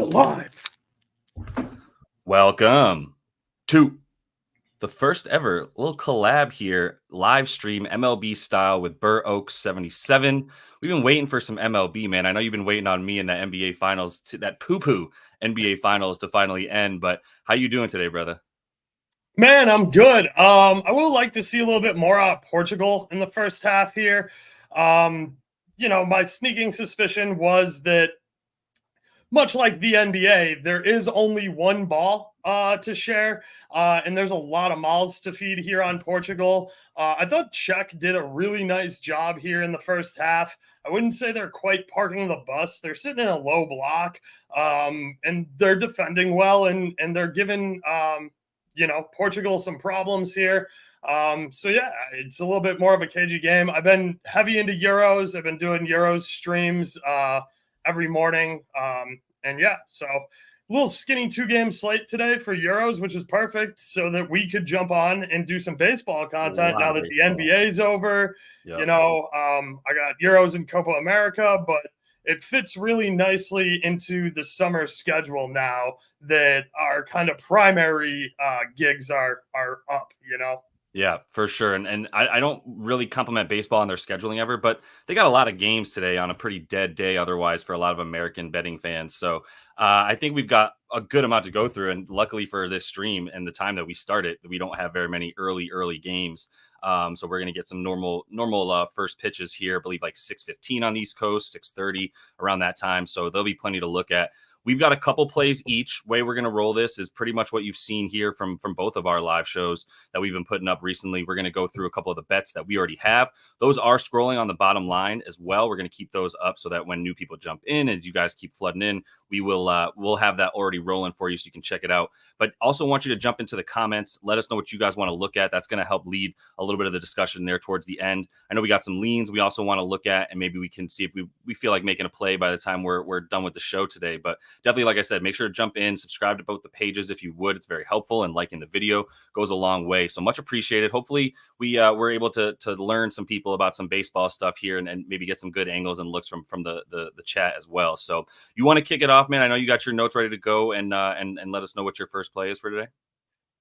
live. Welcome to the first ever little collab here, live stream MLB style with Burr Oaks 77. We've been waiting for some MLB, man. I know you've been waiting on me in that NBA finals, to that poo-poo NBA finals to finally end, but how you doing today, brother? Man, I'm good. I would like to see a little bit more out of Portugal in the first half here. My sneaking suspicion was that, much like the NBA, there is only one ball to share, and there's a lot of mouths to feed here on Portugal. I thought Czech did a really nice job here in the first half. I wouldn't say they're quite parking the bus. They're sitting in a low block, and they're defending well, and they're giving Portugal some problems here. It's a little bit more of a cagey game. I've been heavy into Euros. I've been doing Euros streams every morning. So a little skinny 2-game slate today for Euros, which is perfect so that we could jump on and do some baseball content now that the NBA is over. Yep. I got Euros and Copa America, but it fits really nicely into the summer schedule now that our kind of primary gigs are up, Yeah, for sure. And I don't really compliment baseball on their scheduling ever, but they got a lot of games today on a pretty dead day otherwise for a lot of American betting fans. So I think we've got a good amount to go through. And luckily for this stream and the time that we started, we don't have very many early games. So we're going to get some normal first pitches here, I believe like 6:15 on the East Coast, 6:30 around that time. So there'll be plenty to look at. We've got a couple plays each. Way we're going to roll this is pretty much what you've seen here from both of our live shows that we've been putting up recently. We're going to go through a couple of the bets that we already have. Those are scrolling on the bottom line as well. We're going to keep those up so that when new people jump in, as you guys keep flooding in, we'll have that already rolling for you so you can check it out. But also want you to jump into the comments. Let us know what you guys want to look at. That's going to help lead a little bit of the discussion there towards the end. I know we got some leans we also want to look at, and maybe we can see if we feel like making a play by the time we're done with the show today. But definitely, like I said, make sure to jump in, subscribe to both the pages if you would. It's very helpful, and liking the video goes a long way. So much appreciated. Hopefully we're able to learn some people about some baseball stuff here and maybe get some good angles and looks from the chat as well. So you want to kick it off, man? I know you got your notes ready to go, and let us know what your first play is for today.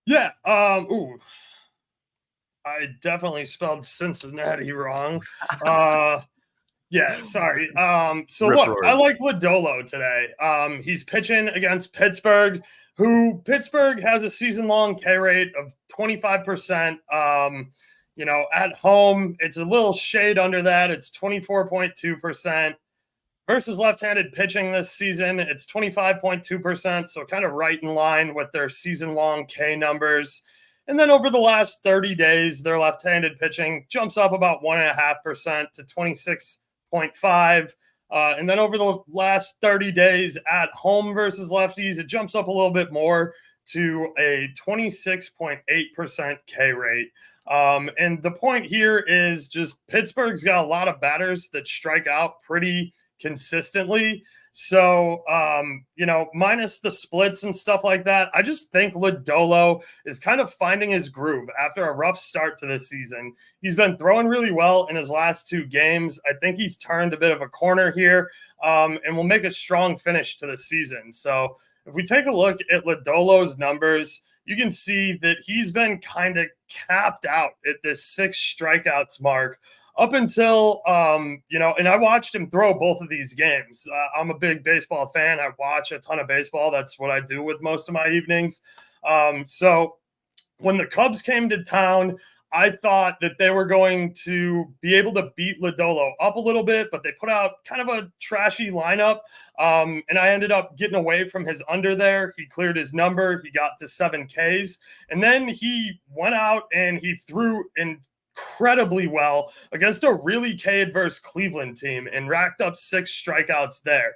Yeah. I definitely spelled Cincinnati wrong. Yeah, sorry. Look, I like Lodolo today. He's pitching against Pittsburgh, who Pittsburgh has a season-long K rate of 25%. At home, it's a little shade under that. It's 24.2%. Versus left-handed pitching this season, it's 25.2%, so kind of right in line with their season-long K numbers. And then over the last 30 days, their left-handed pitching jumps up about 1.5% to 26.5. And then over the last 30 days at home versus lefties, it jumps up a little bit more to a 26.8% K rate. And the point here is just Pittsburgh's got a lot of batters that strike out pretty consistently. So, minus the splits and stuff like that, I just think Lodolo is kind of finding his groove after a rough start to this season. He's been throwing really well in his last 2 games. I think he's turned a bit of a corner here, and will make a strong finish to the season. So if we take a look at Lodolo's numbers, you can see that he's been kind of capped out at this 6 strikeouts mark up until, and I watched him throw both of these games. I'm a big baseball fan. I watch a ton of baseball. That's what I do with most of my evenings. So when the Cubs came to town, I thought that they were going to be able to beat Lodolo up a little bit, but they put out kind of a trashy lineup. And I ended up getting away from his under there. He cleared his number. He got to 7 Ks. And then he went out and he threw incredibly well against a really K-adverse Cleveland team and racked up 6 strikeouts there.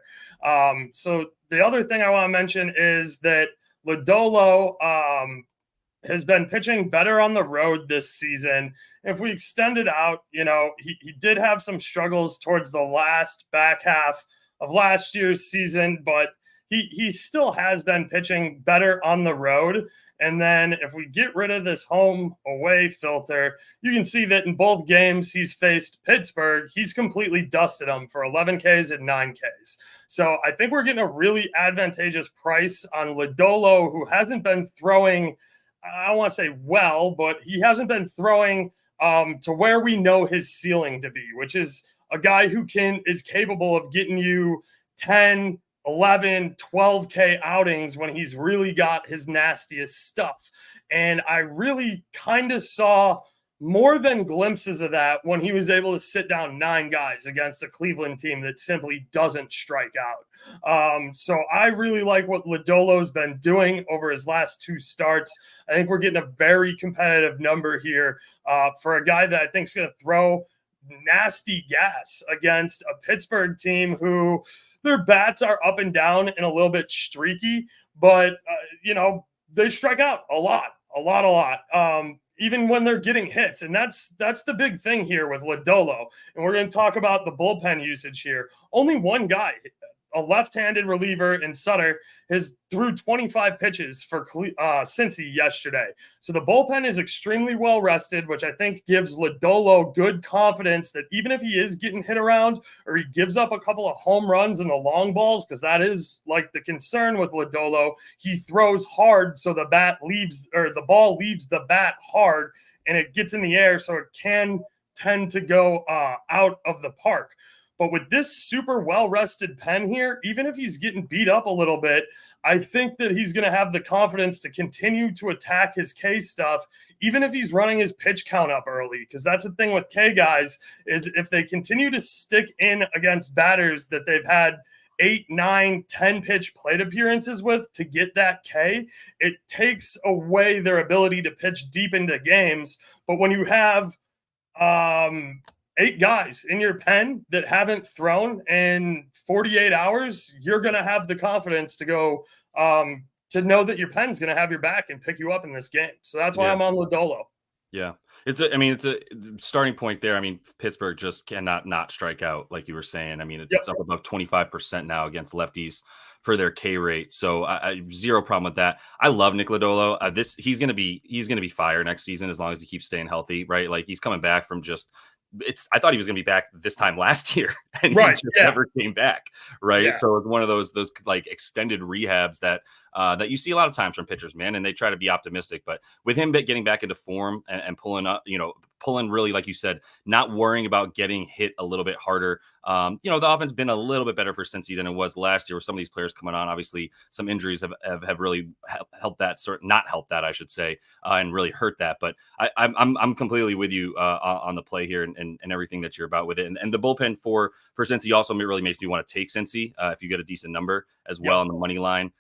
So the other thing I want to mention is that Lodolo has been pitching better on the road this season. If we extend it out, he did have some struggles towards the back half of last year's season, but he still has been pitching better on the road. And then if we get rid of this home away filter, you can see that in both games he's faced Pittsburgh, he's completely dusted them for 11 Ks and 9 Ks. So I think we're getting a really advantageous price on Lodolo, who hasn't been throwing, I don't want to say well, but he hasn't been throwing to where we know his ceiling to be, which is a guy who is capable of getting you 10, 11, 12K outings when he's really got his nastiest stuff. And I really kind of saw more than glimpses of that when he was able to sit down 9 guys against a Cleveland team that simply doesn't strike out. So I really like what Lodolo's been doing over his last 2 starts. I think we're getting a very competitive number here for a guy that I think is going to throw nasty gas against a Pittsburgh team who their bats are up and down and a little bit streaky, but they strike out a lot. Even when they're getting hits. And that's the big thing here with Lodolo. And we're going to talk about the bullpen usage here. Only one guy, a left-handed reliever in Sutter, has threw 25 pitches for Cincy yesterday. So the bullpen is extremely well rested, which I think gives Lodolo good confidence that even if he is getting hit around or he gives up a couple of home runs in the long balls, because that is like the concern with Lodolo, he throws hard so the ball leaves the bat hard and it gets in the air, so it can tend to go out of the park. But with this super well-rested pen here, even if he's getting beat up a little bit, I think that he's going to have the confidence to continue to attack his K stuff, even if he's running his pitch count up early. Because that's the thing with K guys, is if they continue to stick in against batters that they've had 8, 9, 10 pitch plate appearances with to get that K, it takes away their ability to pitch deep into games. But when you have 8 guys in your pen that haven't thrown in 48 hours, you're going to have the confidence to go to know that your pen's going to have your back and pick you up in this game. So that's why I'm on Lodolo. Yeah. It's a starting point there. I mean, Pittsburgh just cannot not strike out, like you were saying. I mean, it's up above 25% now against lefties for their K rate. So I zero problem with that. I love Nick Lodolo. He's going to be fire next season as long as he keeps staying healthy, right? Like he's coming back from I thought he was going to be back this time last year and he just never came back. Right. Yeah. So it's one of those like extended rehabs that you see a lot of times from pitchers, man, and they try to be optimistic, but with him getting back into form and pulling up, pulling really, like you said, not worrying about getting hit a little bit harder. The offense been a little bit better for Cincy than it was last year with some of these players coming on. Obviously some injuries have really helped that not helped that, I should say, and really hurt that. But I'm completely with you on the play here and everything that you're about with it. And the bullpen for Cincy also really makes me want to take Cincy if you get a decent number as well on the money line.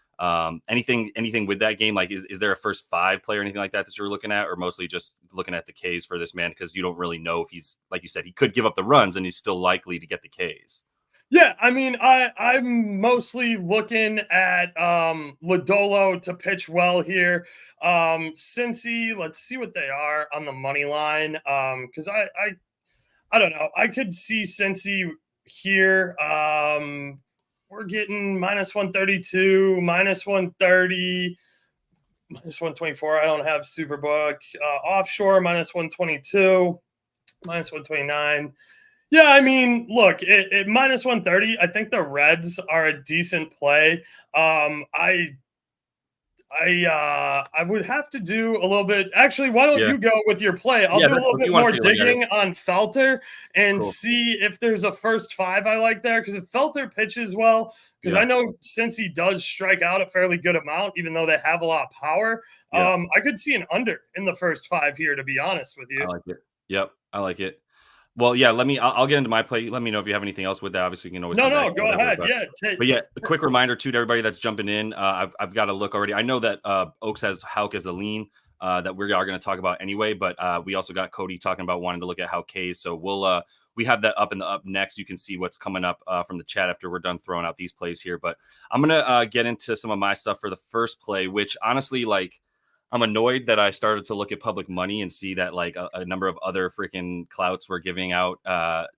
Anything with that game? Like, is there a first 5 play or anything like that you're looking at, or mostly just looking at the Ks for this man? Because you don't really know if he's, like you said, he could give up the runs and he's still likely to get the Ks. Yeah, I mean, I'm mostly looking at Lodolo to pitch well here. Cincy, let's see what they are on the money line. Because I don't know. I could see Cincy here. We're getting minus 132, minus 130, minus 124. I don't have Superbook. Offshore, minus 122, minus 129. Yeah, I mean, look, at minus 130, I think the Reds are a decent play. I would have to do a little bit. Actually, why don't you go with your play? I'll do a little bit more digging on Felter and see if there's a first 5 I like there. Because if Felter pitches well, because I know since he does strike out a fairly good amount, even though they have a lot of power, I could see an under in the first 5 here, to be honest with you. I like it. Yep, I like it. Well, yeah, I'll get into my play. Let me know if you have anything else with that. Obviously, you can always go ahead. But yeah, a quick reminder to everybody that's jumping in. I've got to look already. I know that Oaks has Hauk as a lean that we are going to talk about anyway, but we also got Cody talking about wanting to look at Hauk Ks. So we have that up next. You can see what's coming up from the chat after we're done throwing out these plays here. But I'm gonna get into some of my stuff for the first play, which honestly, like, I'm annoyed that I started to look at public money and see that like a number of other freaking clouts were giving out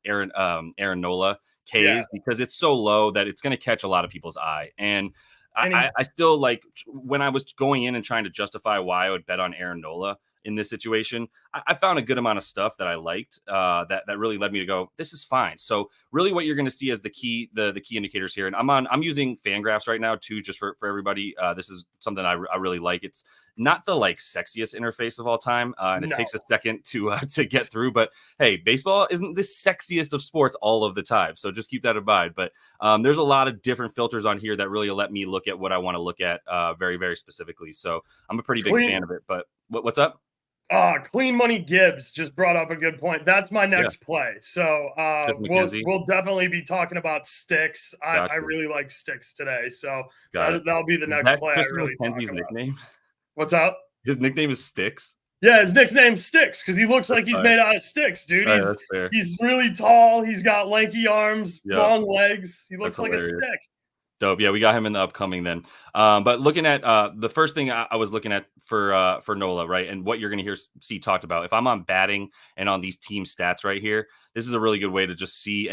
Aaron Nola Ks because it's so low that it's going to catch a lot of people's eye. And I still like when I was going in and trying to justify why I would bet on Aaron Nola in this situation, I found a good amount of stuff that I liked that really led me to go, this is fine. So really what you're going to see as the key indicators here. And I'm using Fangraphs right now too, just for everybody. This is something I really like. It's not the like sexiest interface of all time. And it takes a second to get through, but hey, baseball isn't the sexiest of sports all of the time. So just keep that in mind. But there's a lot of different filters on here that really let me look at what I want to look at very, very specifically. So I'm a pretty big fan of it, but what's up? Clean Money Gibbs just brought up a good point. That's my next play. So we'll definitely be talking about sticks. I really like sticks today. So that'll be the next play. I really talk about. Nickname? What's up? His nickname is Sticks. Yeah, his nickname's Sticks because he looks like he's made out of sticks, dude. He's really tall. He's got lanky arms, long legs. He looks like a stick. Dope. Yeah, we got him in the upcoming then. But looking at the first thing I was looking at for Nola, right, and what you're going to see talked about. If I'm on batting and on these team stats right here, this is a really good way to just see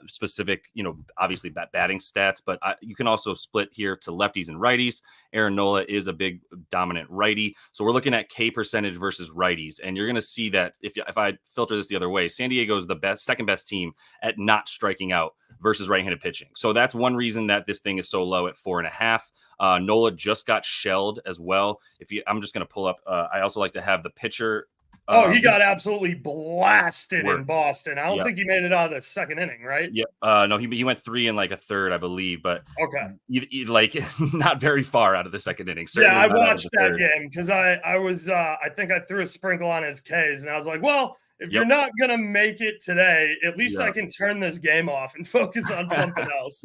specific, obviously batting stats. But you can also split here to lefties and righties. Aaron Nola is a big dominant righty, so we're looking at K percentage versus righties, and you're going to see that if I filter this the other way, San Diego is the second best team at not striking out versus right-handed pitching. So that's one reason that this thing is so low at 4.5. Nola just got shelled as well. I'm just going to pull up. I also like to have the pitcher. He got absolutely blasted in Boston. I don't think he made it out of the second inning, right? Yeah. No, he went 3 1/3, I believe, but like not very far out of the second inning. Yeah, I watched that game because I was I think I threw a sprinkle on his Ks, and I was like, well, if you're not going to make it today, at least I can turn this game off and focus on something else.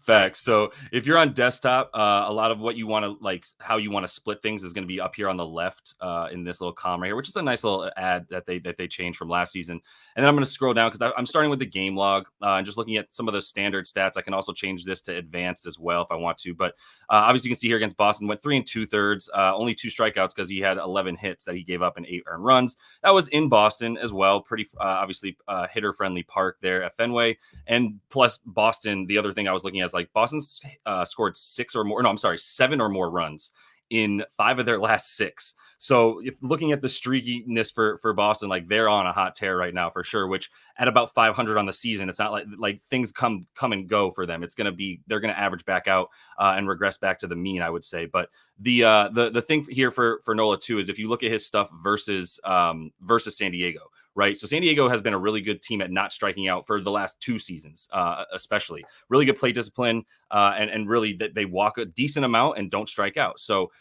Facts. So if you're on desktop, a lot of what you want to like, how you want to split things is going to be up here on the left in this little column right here, which is a nice little ad that they changed from last season. And then I'm going to scroll down because I'm starting with the game log and just looking at some of the standard stats. I can also change this to advanced as well if I want to. But obviously you can see here against Boston, went 3 2/3, only 2 strikeouts because he had 11 hits that he gave up and 8 earned runs. That was in Boston as well. Pretty obviously hitter friendly park there at Fenway. And plus Boston, the other thing I was looking at is like Boston's scored 7 or more runs in 5 of their last 6. So if looking at the streakiness for Boston, like they're on a hot tear right now for sure, which at about 500 on the season, it's not like things come and go for them. They're going to average back out and regress back to the mean, I would say. But the thing here for Nola too is if you look at his stuff versus San Diego, right? So San Diego has been a really good team at not striking out for the last 2 seasons, especially. Really good plate discipline, and really that they walk a decent amount and don't strike out. So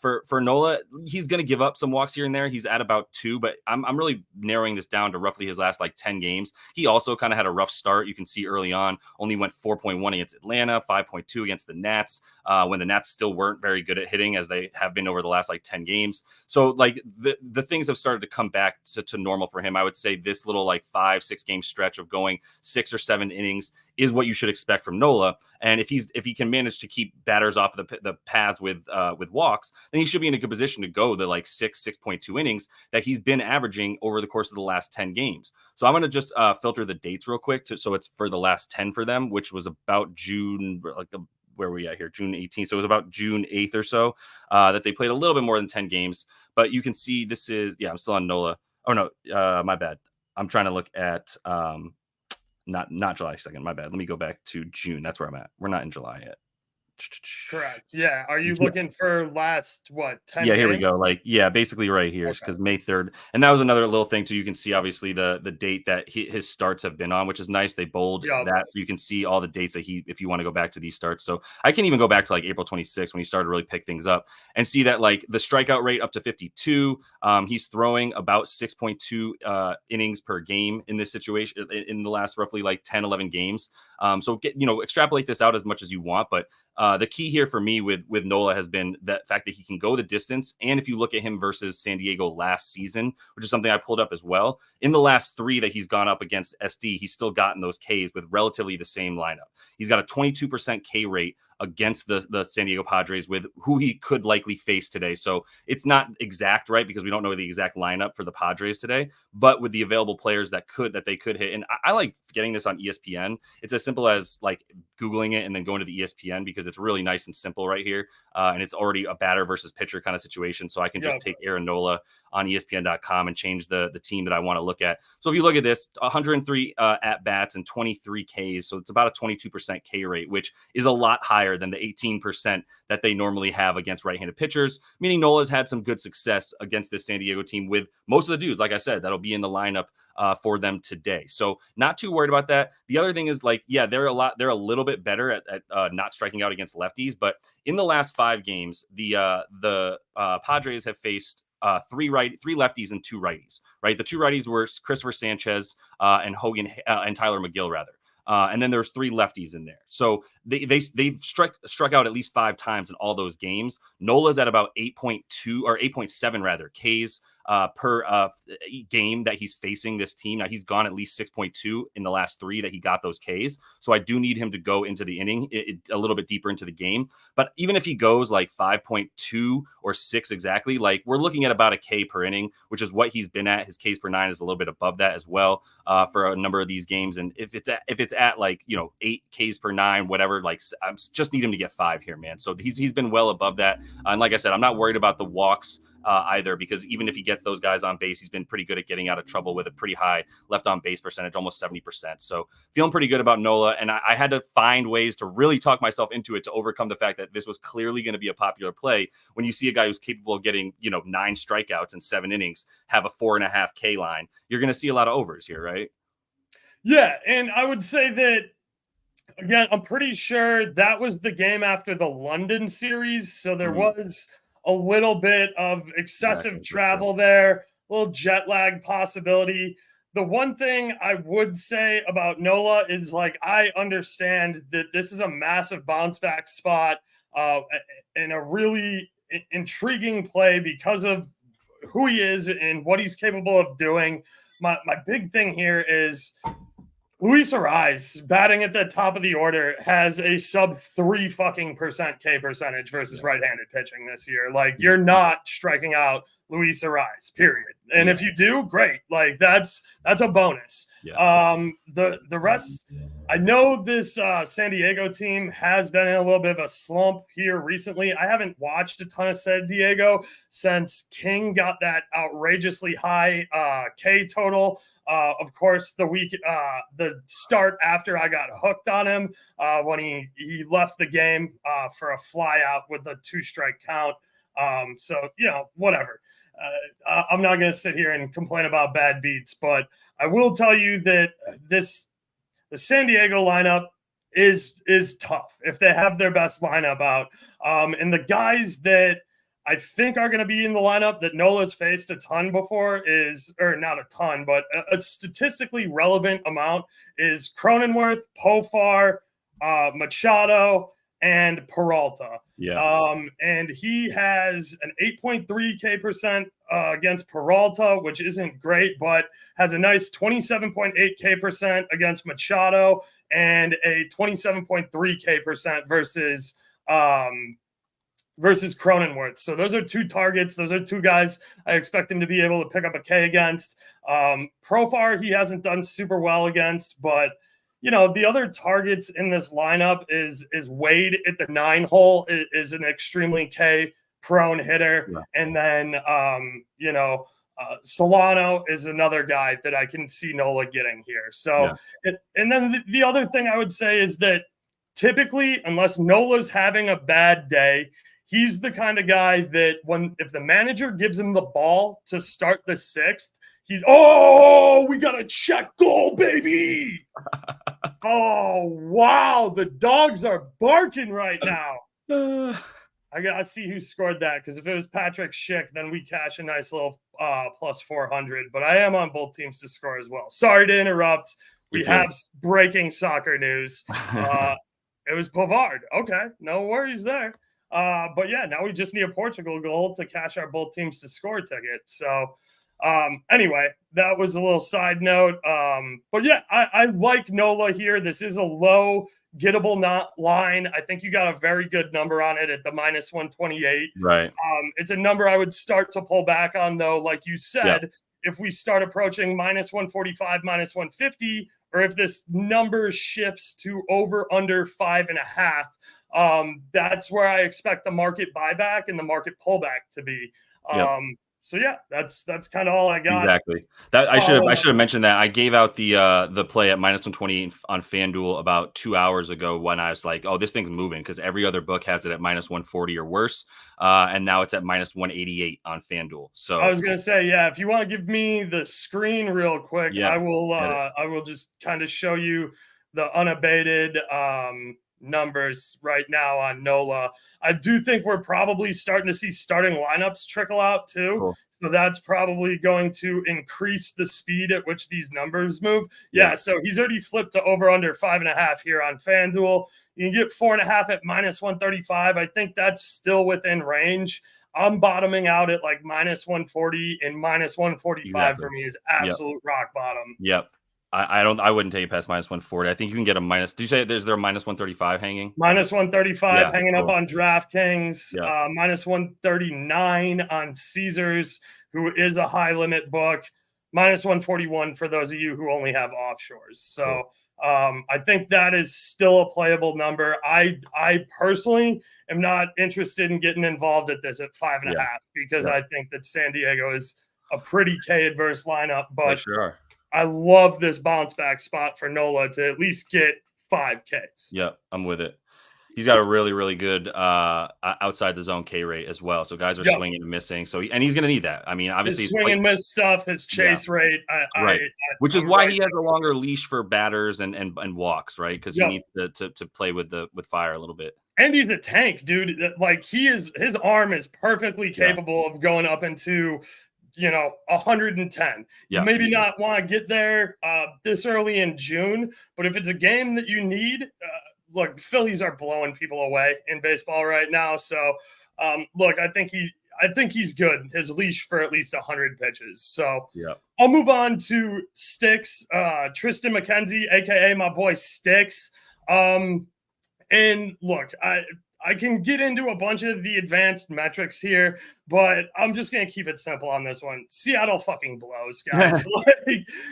for Nola, he's going to give up some walks here and there. He's at about 2, but I'm really narrowing this down to roughly his last like 10 games. He also kind of had a rough start. You can see early on, only went 4.1 against Atlanta, 5.2 against the Nats, when the Nats still weren't very good at hitting as they have been over the last like 10 games. So like the things have started to come back to normal for him. I would say this little like 5-6 game stretch of going 6 or 7 innings is what you should expect from Nola. And if he can manage to keep batters off the paths with walks, then he should be in a good position to go the like 6.2 innings that he's been averaging over the course of the last 10 games. So I'm going to just filter the dates real quick so it's for the last 10 for them, which was about June, where are we at here? June 18th. So it was about June 8th or so that they played a little bit more than 10 games. But you can see this is, I'm still on Nola. Oh no, my bad. I'm trying to look at not July 2nd. My bad. Let me go back to June. That's where I'm at. We're not in July yet. Correct. Yeah. Are you looking for last 10 here games? we go. Like, basically right here because May 3rd. And that was another little thing too. You can see obviously the date that his starts have been on, which is nice. They bold that so you can see all the dates that if you want to go back to these starts. So I can even go back to like April 26th when he started to really pick things up and see that like the strikeout rate up to 52. He's throwing about 6.2 innings per game in this situation in the last roughly like 10, 11 games. So extrapolate this out as much as you want, but the key here for me with Nola has been that fact that he can go the distance. And if you look at him versus San Diego last season, which is something I pulled up as well, in the last 3 that he's gone up against SD, he's still gotten those Ks with relatively the same lineup. He's got a 22% K rate against the San Diego Padres with who he could likely face today. So it's not exact, right? Because we don't know the exact lineup for the Padres today, but with the available players that they could hit. And I like getting this on ESPN. It's as simple as like Googling it and then going to the ESPN because it's really nice and simple right here. And it's already a batter versus pitcher kind of situation. So I can just take Aaron Nola on ESPN.com and change the team that I want to look at. So if you look at this, 103 at-bats and 23 Ks. So it's about a 22% K rate, which is a lot higher than the 18% that they normally have against right-handed pitchers, meaning Nola's had some good success against this San Diego team with most of the dudes, like I said, that'll be in the lineup for them today. So not too worried about that. The other thing is like, yeah, they're a little bit better at not striking out against lefties, but in the last 5 games, the Padres have faced three lefties and 2 righties, right? The 2 righties were Christopher Sanchez and Tyler McGill rather. And then there's 3 lefties in there. So they've struck out at least 5 times in all those games. Nola's at about 8.2 or 8.7 rather Ks per game that he's facing this team. Now he's gone at least 6.2 in the last 3 that he got those Ks. So I do need him to go into the inning a little bit deeper into the game. But even if he goes like 5.2 or 6 exactly, like we're looking at about a K per inning, which is what he's been at. His Ks per 9 is a little bit above that as well for a number of these games. And if it's at like 8 Ks per 9, whatever, like I just need him to get 5 here, man. So he's been well above that. And like I said, I'm not worried about the walks either, because even if he gets those guys on base, he's been pretty good at getting out of trouble with a pretty high left on base percentage, almost 70%. So feeling pretty good about Nola. And I had to find ways to really talk myself into it to overcome the fact that this was clearly going to be a popular play. When you see a guy who's capable of getting, 9 strikeouts in 7 innings, have a 4.5 K line, you're going to see a lot of overs here, right? Yeah. And I would say that, again, I'm pretty sure that was the game after the London series. So there was a little bit of excessive travel there, a little jet lag possibility. The one thing I would say about Nola is, like, I understand that this is a massive bounce back spot and a really intriguing play because of who he is and what he's capable of doing. My big thing here is Luis Arraez, batting at the top of the order, has a sub 3 fucking % K percentage versus right-handed pitching this year. Like, you're not striking out Luis Arraez, period. And if you do, great. Like, that's a bonus. The rest, I know this San Diego team has been in a little bit of a slump here recently. I haven't watched a ton of San Diego since King got that outrageously high K total. Of course, the start after I got hooked on him when he left the game for a fly out with a 2-strike count. So, whatever. I'm not going to sit here and complain about bad beats, but I will tell you that the San Diego lineup is tough if they have their best lineup out. And the guys that I think are going to be in the lineup that Nola's faced a ton before or not a ton, but a statistically relevant amount is Cronenworth, Pofar, Machado, and Peralta. And he has an 8.3 K percent against Peralta, which isn't great, but has a nice 27.8 K percent against Machado and a 27.3 K percent versus Cronenworth. So those are 2 targets. Those are 2 guys I expect him to be able to pick up a K against. Profar, he hasn't done super well against, but the other targets in this lineup is Wade at the 9 hole is an extremely K prone hitter. And then, Solano is another guy that I can see Nola getting here. So, and then the other thing I would say is that typically, unless Nola's having a bad day, he's the kind of guy that if the manager gives him the ball to start the 6th, we got a check goal, baby. Oh, wow. The dogs are barking right now. I got to see who scored that, because if it was Patrick Schick, then we cash a nice little plus 400. But I am on both teams to score as well. Sorry to interrupt. We have breaking soccer news. It was Pavard. Okay, no worries there. But yeah, now we just need a Portugal goal to cash our both teams to score ticket. So anyway, that was a little side note. But yeah, I like Nola here. This is a low gettable not line. I think you got a very good number on it at the -128. Right. It's a number I would start to pull back on, though. Like you said, Yep. if we start approaching -145, -150, or if this number shifts to over under 5.5, that's where I expect the market buyback and the market pullback to be. Yep. So yeah, that's kind of all I got. Exactly. That I should have mentioned that. I gave out the play at -128 on FanDuel about 2 hours ago when I was like, oh, this thing's moving, because every other book has it at -140 or worse. And now it's at -188 on FanDuel. So I was gonna say, yeah, if you want to give me the screen real quick, Yeah, I will just kind of show you the unabated numbers right now on NOLA. I do think we're probably starting to see starting lineups trickle out too. Cool. So that's probably going to increase the speed at which these numbers move. Yeah, so he's already flipped to over under 5.5 here on FanDuel. You can get 4.5 at -135. I think that's still within range. I'm bottoming out at like -140, and -145 for me is absolute rock bottom. Yep. I wouldn't take it past -140. I think you can get a minus. Did you say there a -135 hanging? -135 hanging cool. up on DraftKings, Yeah. -139 on Caesars, who is a high limit book, -141 for those of you who only have offshores. So I think that is still a playable number. I personally am not interested in getting involved at this at 5.5 because I think that San Diego is a pretty K adverse lineup, but They sure are. I love this bounce back spot for NOLA to at least get 5 Ks. Yep, I'm with it. He's got a really, really good outside the zone K rate as well. So guys are swinging and missing. So and he's going to need that. I mean, obviously, his swing and miss stuff, his chase rate, which is why he has a longer leash for batters and walks, right? Because he needs to play with fire a little bit. And he's a tank, dude. Like his arm is perfectly capable of going up into 110. Yeah, maybe not want to get there this early in June, but if it's a game that you need, look, Phillies are blowing people away in baseball right now. So, look, I think he's good. His leash for at least 100 pitches. So, I'll move on to Sticks, Tristan McKenzie, aka my boy Sticks. And look, I can get into a bunch of the advanced metrics here, but I'm just going to keep it simple on this one. Seattle fucking blows, guys.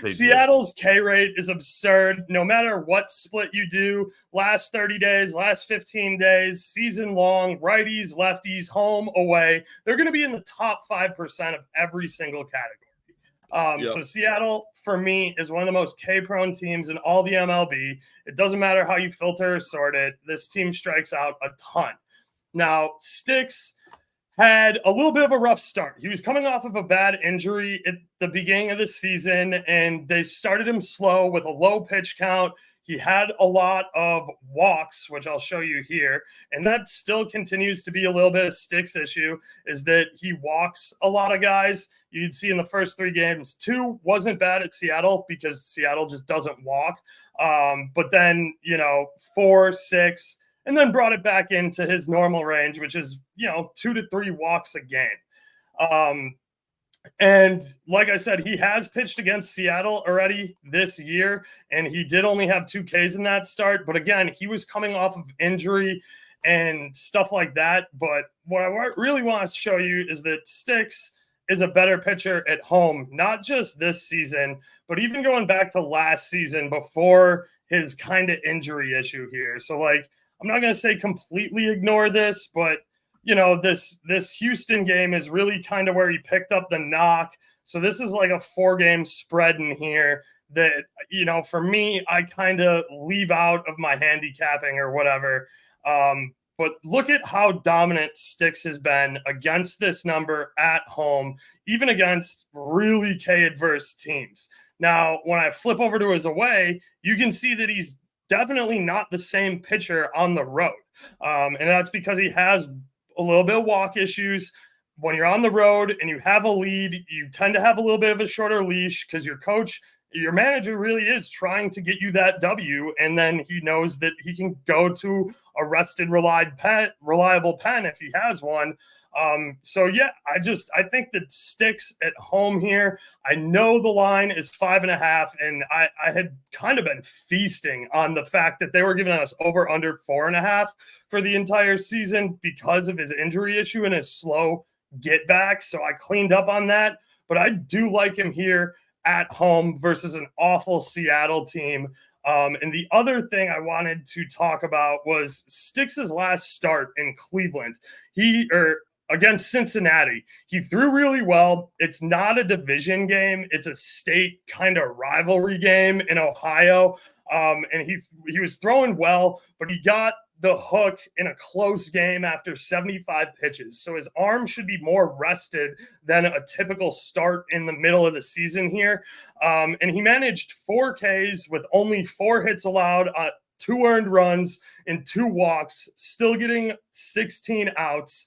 Seattle's K rate is absurd. No matter what split you do, last 30 days, last 15 days, season long, righties, lefties, home, away, they're going to be in the top 5% of every single category. So Seattle, for me, is one of the most K-prone teams in all the MLB. It doesn't matter how you filter or sort it. This team strikes out a ton. Now, Sticks had a little bit of a rough start. He was coming off of a bad injury at the beginning of the season, and they started him slow with a low pitch count. He had a lot of walks, which I'll show you here. And that still continues to be a little bit of Sticks' issue, is that he walks a lot of guys. You'd see in the first 3 games, 2 wasn't bad at Seattle because Seattle just doesn't walk. But then, 4, 6, and then brought it back into his normal range, which is, 2 to 3 walks a game. And like I said, he has pitched against Seattle already this year, and he did only have 2 Ks in that start. But again, he was coming off of injury and stuff like that. But what I really want to show you is that Sticks is a better pitcher at home, not just this season, but even going back to last season before his kind of injury issue here. So, like, I'm not going to say completely ignore this, but this Houston game is really kind of where he picked up the knock. So this is like a 4-game spread in here that, for me, I kind of leave out of my handicapping or whatever. But look at how dominant Sticks has been against this number at home, even against really K-adverse teams. Now, when I flip over to his away, you can see that he's definitely not the same pitcher on the road. And that's because he has a little bit of walk issues. When you're on the road and you have a lead, you tend to have a little bit of a shorter leash because your coach your manager really is trying to get you that W, and then he knows that he can go to a rested, reliable pen if he has one. So yeah, I think that Sticks at home here. I know the line is 5.5, and I had kind of been feasting on the fact that they were giving us over under 4.5 for the entire season because of his injury issue and his slow get back. So I cleaned up on that, but I do like him here at home versus an awful Seattle team. And the other thing I wanted to talk about was Sticks' last start in Cleveland. Against Cincinnati. He threw really well. It's not a division game. It's a state kind of rivalry game in Ohio. And he was throwing well, but he got the hook in a close game after 75 pitches. So his arm should be more rested than a typical start in the middle of the season here. And he managed 4 Ks with only 4 hits allowed, 2 earned runs and 2 walks, still getting 16 outs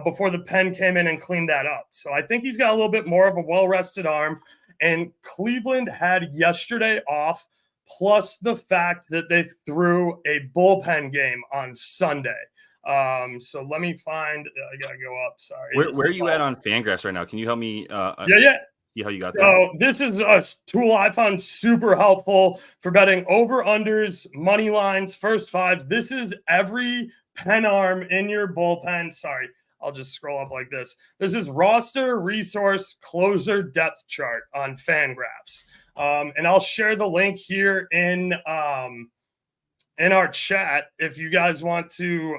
before the pen came in and cleaned that up. So I think he's got a little bit more of a well-rested arm. And Cleveland had yesterday off, plus the fact that they threw a bullpen game on Sunday. So let me find. I gotta go up. Sorry. Where are you at on Fangraphs right now? Can you help me? Yeah. See how you got that. So this is a tool I found super helpful for betting over-unders, money lines, first fives. This is every pen arm in your bullpen. Sorry, I'll just scroll up like this. This is roster, resource, closer, depth chart on Fangraphs. And I'll share the link here in our chat if you guys want to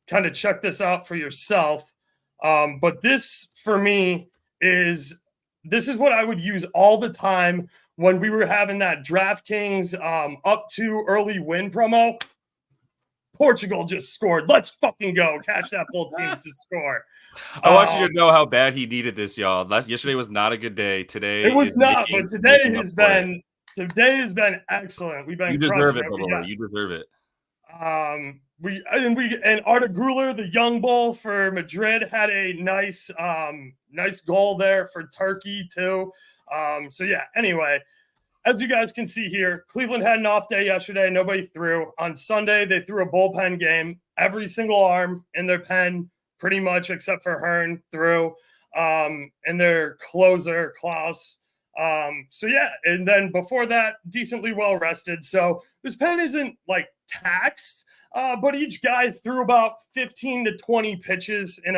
kind of check this out for yourself. But this, for me, this is what I would use all the time when we were having that DraftKings up to early win promo. Portugal just scored. Let's fucking go. Catch that full teams to score. I want you to know how bad he needed this, y'all. Yesterday was not a good day. Today it was not, but today has been excellent. We've been. You deserve it, Bubba. You deserve it. And Arda Guler, the young bull for Madrid, had a nice goal there for Turkey too. So yeah, anyway, as you guys can see here, Cleveland had an off day yesterday. Nobody threw. On Sunday, they threw a bullpen game. Every single arm in their pen, pretty much except for Hearn, threw. And their closer, Klaus. So yeah, and then before that, decently well rested. So this pen isn't like taxed, but each guy threw about 15 to 20 pitches in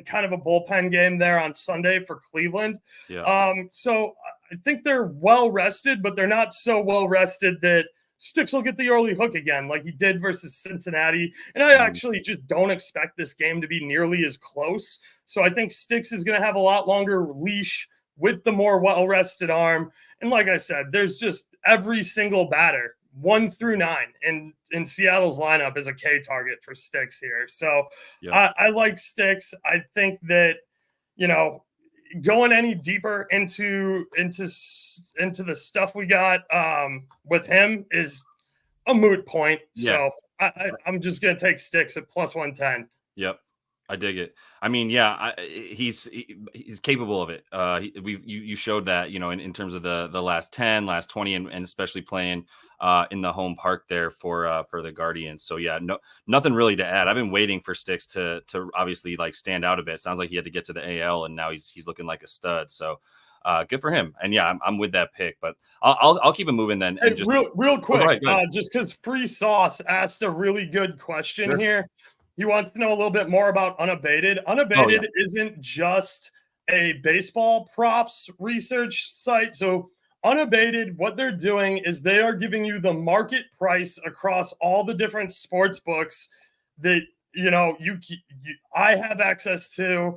kind of a bullpen game there on Sunday for Cleveland. Yeah. So I think they're well rested, but they're not so well rested that Sticks will get the early hook again, like he did versus Cincinnati. And I actually just don't expect this game to be nearly as close. So I think Sticks is going to have a lot longer leash with the more well-rested arm. And like I said, there's just every single batter, 1 through 9, in Seattle's lineup is a K target for Sticks here. So yeah. I like Sticks. I think that, going any deeper into the stuff we got with him is a moot point. Yeah. So I'm just going to take Sticks at plus 110. Yep. I dig it. I mean, yeah, he's capable of it. You showed that, in terms of the last 10, last 20, and especially playing in the home park there for the Guardians. So yeah, nothing really to add. I've been waiting for Sticks to obviously like stand out a bit. Sounds like he had to get to the AL, and now he's looking like a stud. So good for him. And yeah, I'm with that pick, but I'll keep it moving then. And just real quick, just because Free Sauce asked a really good question here. He wants to know a little bit more about Unabated. Unabated isn't just a baseball props research site. So Unabated, what they're doing is they are giving you the market price across all the different sports books that I have access to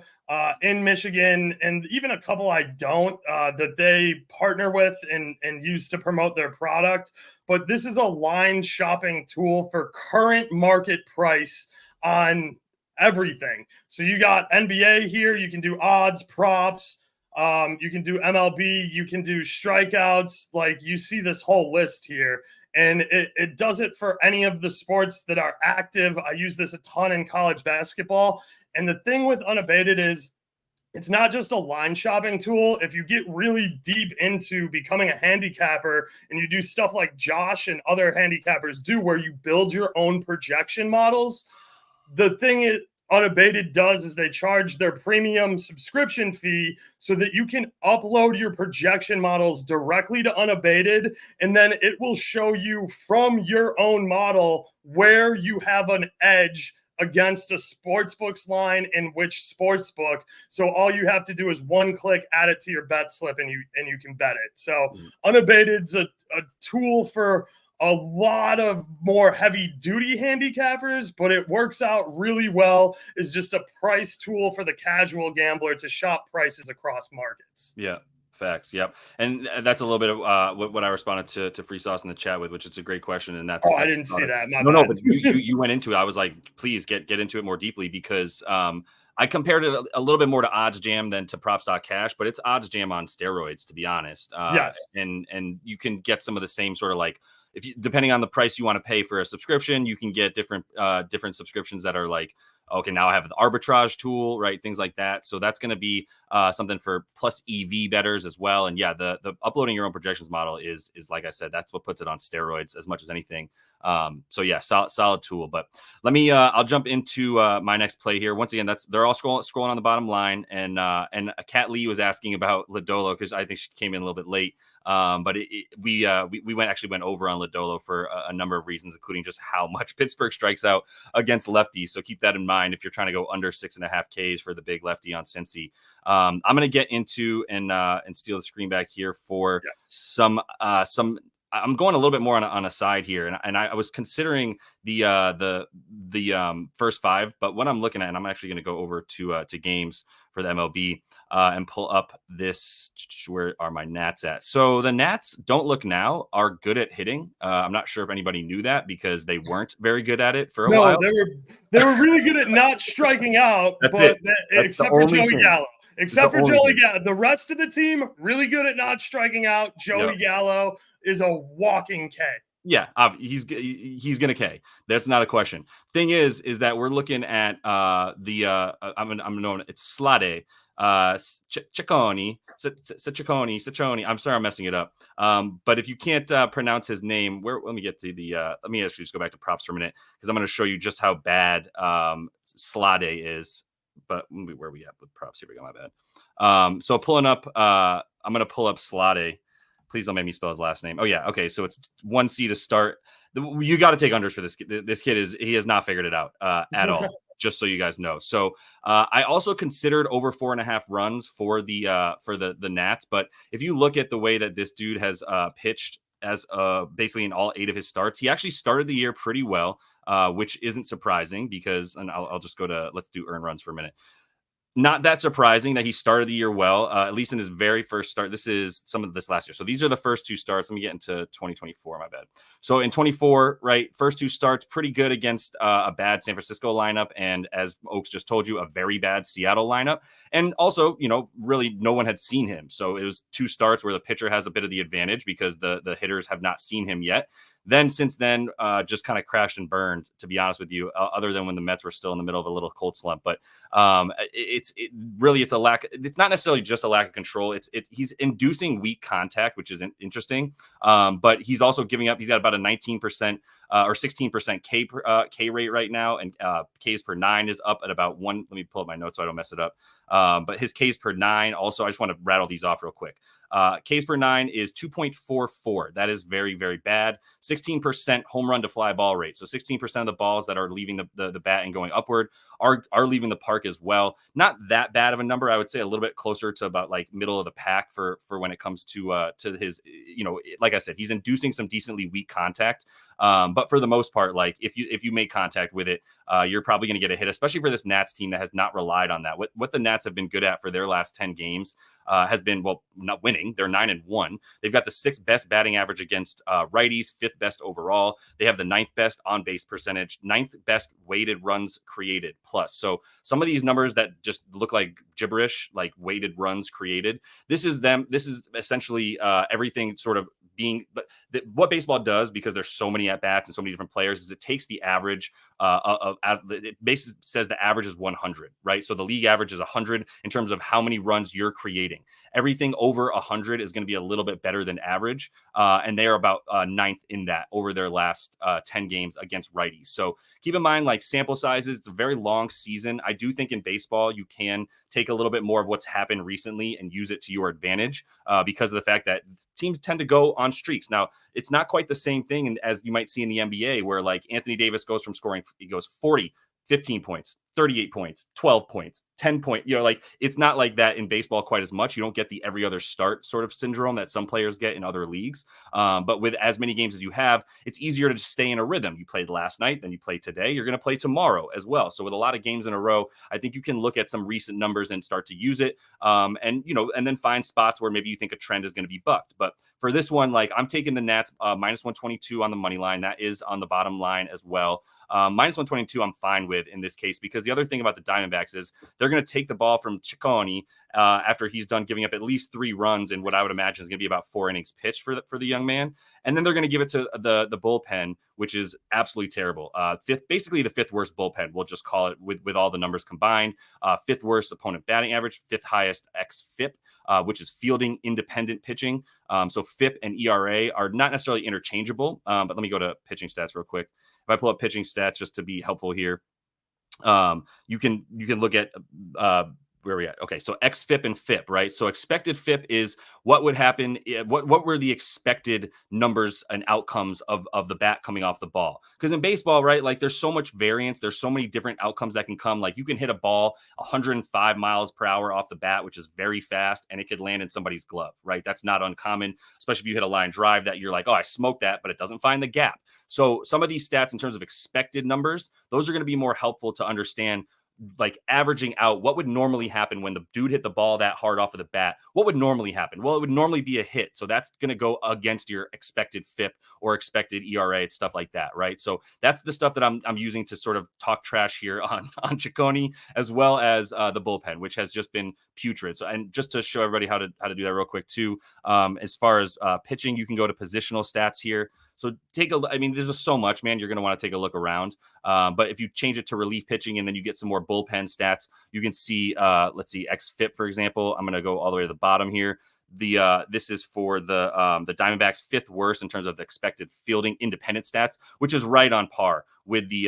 in Michigan, and even a couple I don't, that they partner with and use to promote their product. But this is a line shopping tool for current market price on everything. So you got NBA here. You can do odds, props. You can do MLB. You can do strikeouts. Like, you see this whole list here. And it does it for any of the sports that are active. I use this a ton in college basketball. And the thing with Unabated is it's not just a line shopping tool. If you get really deep into becoming a handicapper and you do stuff like Josh and other handicappers do, where you build your own projection models, the thing it Unabated does is they charge their premium subscription fee so that you can upload your projection models directly to Unabated, and then it will show you from your own model where you have an edge against a sportsbook's line in which sportsbook. So all you have to do is one click, add it to your bet slip, and you can bet it. So Unabated's a tool for a lot of more heavy duty handicappers, but it works out really well. It's just a price tool for the casual gambler to shop prices across markets. Yeah. Facts. Yep. And that's a little bit of what I responded to Free Sauce in the chat with, which is a great question. And that's, I didn't see that. No, but you went into it. I was like, please get into it more deeply, because I compared it a little bit more to Odds Jam than to Props.cash, but it's Odds Jam on steroids, to be honest. Yes. And you can get some of the same sort of, like, if you, depending on the price you want to pay for a subscription, you can get different subscriptions that are like, okay, now I have the arbitrage tool, right? Things like that. So that's going to be something for plus EV bettors as well. And yeah, the uploading your own projections model is like I said, that's what puts it on steroids as much as anything. So yeah, solid tool. But let me, I'll jump into my next play here. Once again, they're all scrolling on the bottom line. And Kat Lee was asking about Lodolo, because I think she came in a little bit late. But we went over on Lodolo for a number of reasons, including just how much Pittsburgh strikes out against lefties. So keep that in mind if you're trying to go under 6.5 Ks for the big lefty on Cincy. I'm going to get into and steal the screen back here for some. I'm going a little bit more on a side here, and I was considering the first five, but what I'm looking at, and I'm actually going to go over to games for the MLB and pull up this. Where are my Nats at? So the Nats are good at hitting. I'm not sure if anybody knew that, because they weren't very good at it for a while. They were really good at not striking out, except for Joey Gallo. Except for Joey Gallo. The rest of the team, really good at not striking out. Joey Gallo is a walking K. Yeah, he's gonna K. That's not a question. Thing is that we're looking at I'm known, it's Slade Ciccone. I'm sorry, I'm messing it up. But if you can't pronounce his name, let me get to let me actually just go back to props for a minute, because I'm going to show you just how bad Slade is. But where are we at with props? Here we go. My bad. So pulling up, I'm going to pull up Slade. Please don't make me spell his last name. Oh yeah. Okay. So it's 1C to start. You got to take unders for this. This kid he has not figured it out at all. Just so you guys know. So I also considered over 4.5 runs for the Nats. But if you look at the way that this dude has pitched as basically in all 8 of his starts, he actually started the year pretty well, which isn't surprising, because, and I'll just go to, let's do earned runs for a minute. Not that surprising that he started the year well, at least in his very first start. This is some of this last year. So these are the first 2 starts. Let me get into 2024, my bad. So in 24, right, first 2 starts, pretty good against a bad San Francisco lineup. And as Oaks just told you, a very bad Seattle lineup. And also, really no one had seen him. So it was 2 starts where the pitcher has a bit of the advantage, because the hitters have not seen him yet. Then since then, just kind of crashed and burned, to be honest with you, other than when the Mets were still in the middle of a little cold slump. But it's a lack. It's not necessarily just a lack of control. He's inducing weak contact, which is interesting. But he's also giving up. He's got about a 19% or 16% K rate right now, and Ks per 9 is up at about 1. Let me pull up my notes so I don't mess it up. But his Ks per 9 also, I just want to rattle these off real quick. Ks per 9 is 2.44. That is very, very bad. 16% home run to fly ball rate. So 16% of the balls that are leaving the bat and going upward are leaving the park as well. Not that bad of a number. I would say a little bit closer to about like middle of the pack for when it comes to his, like I said, he's inducing some decently weak contact. But for the most part, like if you make contact with it, you're probably going to get a hit, especially for this Nats team that has not relied on that. What the Nats have been good at for their last 10 games has been, well, not winning. They're 9-1. They've got the 6th best batting average against righties, 5th best overall. They have the 9th best on base percentage, 9th best weighted runs created plus. So some of these numbers that just look like gibberish, like weighted runs created, this is essentially everything sort of what baseball does, because there's so many at bats and so many different players, is it takes the average it basically says the average is 100, right? So the league average is 100 in terms of how many runs you're creating. Everything over 100 is going to be a little bit better than average, and they are about ninth in that over their last 10 games against righties. So keep in mind, like, sample sizes, it's a very long season. I do think in baseball you can take a little bit more of what's happened recently and use it to your advantage because of the fact that teams tend to go on streaks. Now, it's not quite the same thing as you might see in the NBA, where like Anthony Davis goes from scoring, he goes 40, 15 points, 38 points, 12 points, 10 points. Like, it's not like that in baseball quite as much. You don't get the every other start sort of syndrome that some players get in other leagues. But with as many games as you have, it's easier to just stay in a rhythm. You played last night, then you play today, you're going to play tomorrow as well. So with a lot of games in a row, I think you can look at some recent numbers and start to use it. And then find spots where maybe you think a trend is going to be bucked. But for this one, like, I'm taking the Nats minus 122 on the money line. That is on the bottom line as well. Minus 122, I'm fine with in this case, because the other thing about the Diamondbacks is they're going to take the ball from Ciccone after he's done giving up at least 3 runs in what I would imagine is going to be about 4 innings pitched for the young man. And then they're going to give it to the bullpen, which is absolutely terrible. Basically the 5th worst bullpen, we'll just call it, with all the numbers combined. 5th worst opponent batting average, 5th highest xFIP, which is fielding independent pitching. So FIP and ERA are not necessarily interchangeable, but let me go to pitching stats real quick. If I pull up pitching stats just to be helpful here, you can look at where are we at? Okay, so xFIP and FIP, right? So expected FIP is what would happen, what were the expected numbers and outcomes of the bat coming off the ball. Because in baseball, right, like, there's so much variance, there's so many different outcomes that can come. Like, you can hit a ball 105 miles per hour off the bat, which is very fast, and it could land in somebody's glove, right? That's not uncommon, especially if you hit a line drive that you're like, oh, I smoked that, but it doesn't find the gap. So some of these stats in terms of expected numbers, those are going to be more helpful to understand, like, averaging out what would normally happen when the dude hit the ball that hard off of the bat. What would normally happen? Well, it would normally be a hit. So that's going to go against your expected FIP or expected ERA and stuff like that, right? So that's the stuff that I'm using to sort of talk trash here on Ciccone, as well as the bullpen, which has just been putrid. So, and just to show everybody how to do that real quick too, as far as pitching, you can go to positional stats here. So there's just so much, man. You're going to want to take a look around. But if you change it to relief pitching and then you get some more bullpen stats, you can see, let's see, xFIP, for example. I'm going to go all the way to the bottom here. This is for the Diamondbacks 5th worst in terms of the expected fielding independent stats, which is right on par with the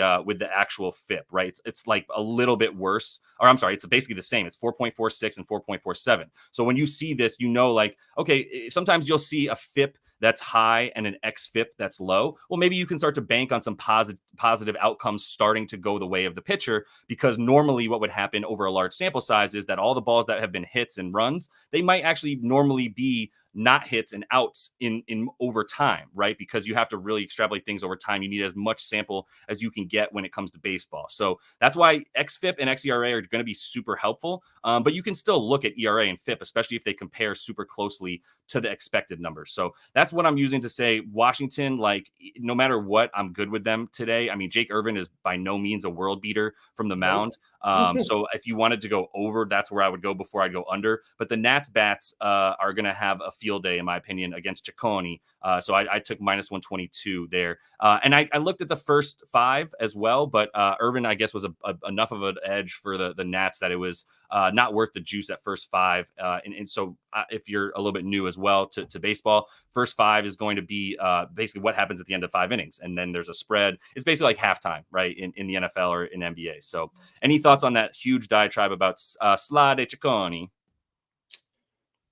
actual FIP, right? It's like a little bit worse, or I'm sorry, it's basically the same. It's 4.46 and 4.47. So when you see this, like, okay, sometimes you'll see a FIP that's high and an xFIP that's low. Well, maybe you can start to bank on some positive outcomes starting to go the way of the pitcher, because normally what would happen over a large sample size is that all the balls that have been hits and runs, they might actually normally be not hits and outs in over time, right? Because you have to really extrapolate things over time. You need as much sample as you can get when it comes to baseball. So that's why xFIP and xERA are going to be super helpful. But you can still look at ERA and FIP, especially if they compare super closely to the expected numbers. So that's what I'm using to say Washington, like, no matter what, I'm good with them today. I mean, Jake Irvin is by no means a world beater from the mound. So if you wanted to go over, that's where I would go before I go under. But the Nats bats are going to have a field day, in my opinion, against Ciccone. So I took minus 122 there. And I looked at the first 5 as well, but Irvin, I guess, was enough of an edge for the Nats that it was not worth the juice at first 5. And so if you're a little bit new as well to baseball, first 5 is going to be basically what happens at the end of 5 innings. And then there's a spread. It's basically like halftime, right, in the NFL or in NBA. So any thoughts on that huge diatribe about Slade Ciccone?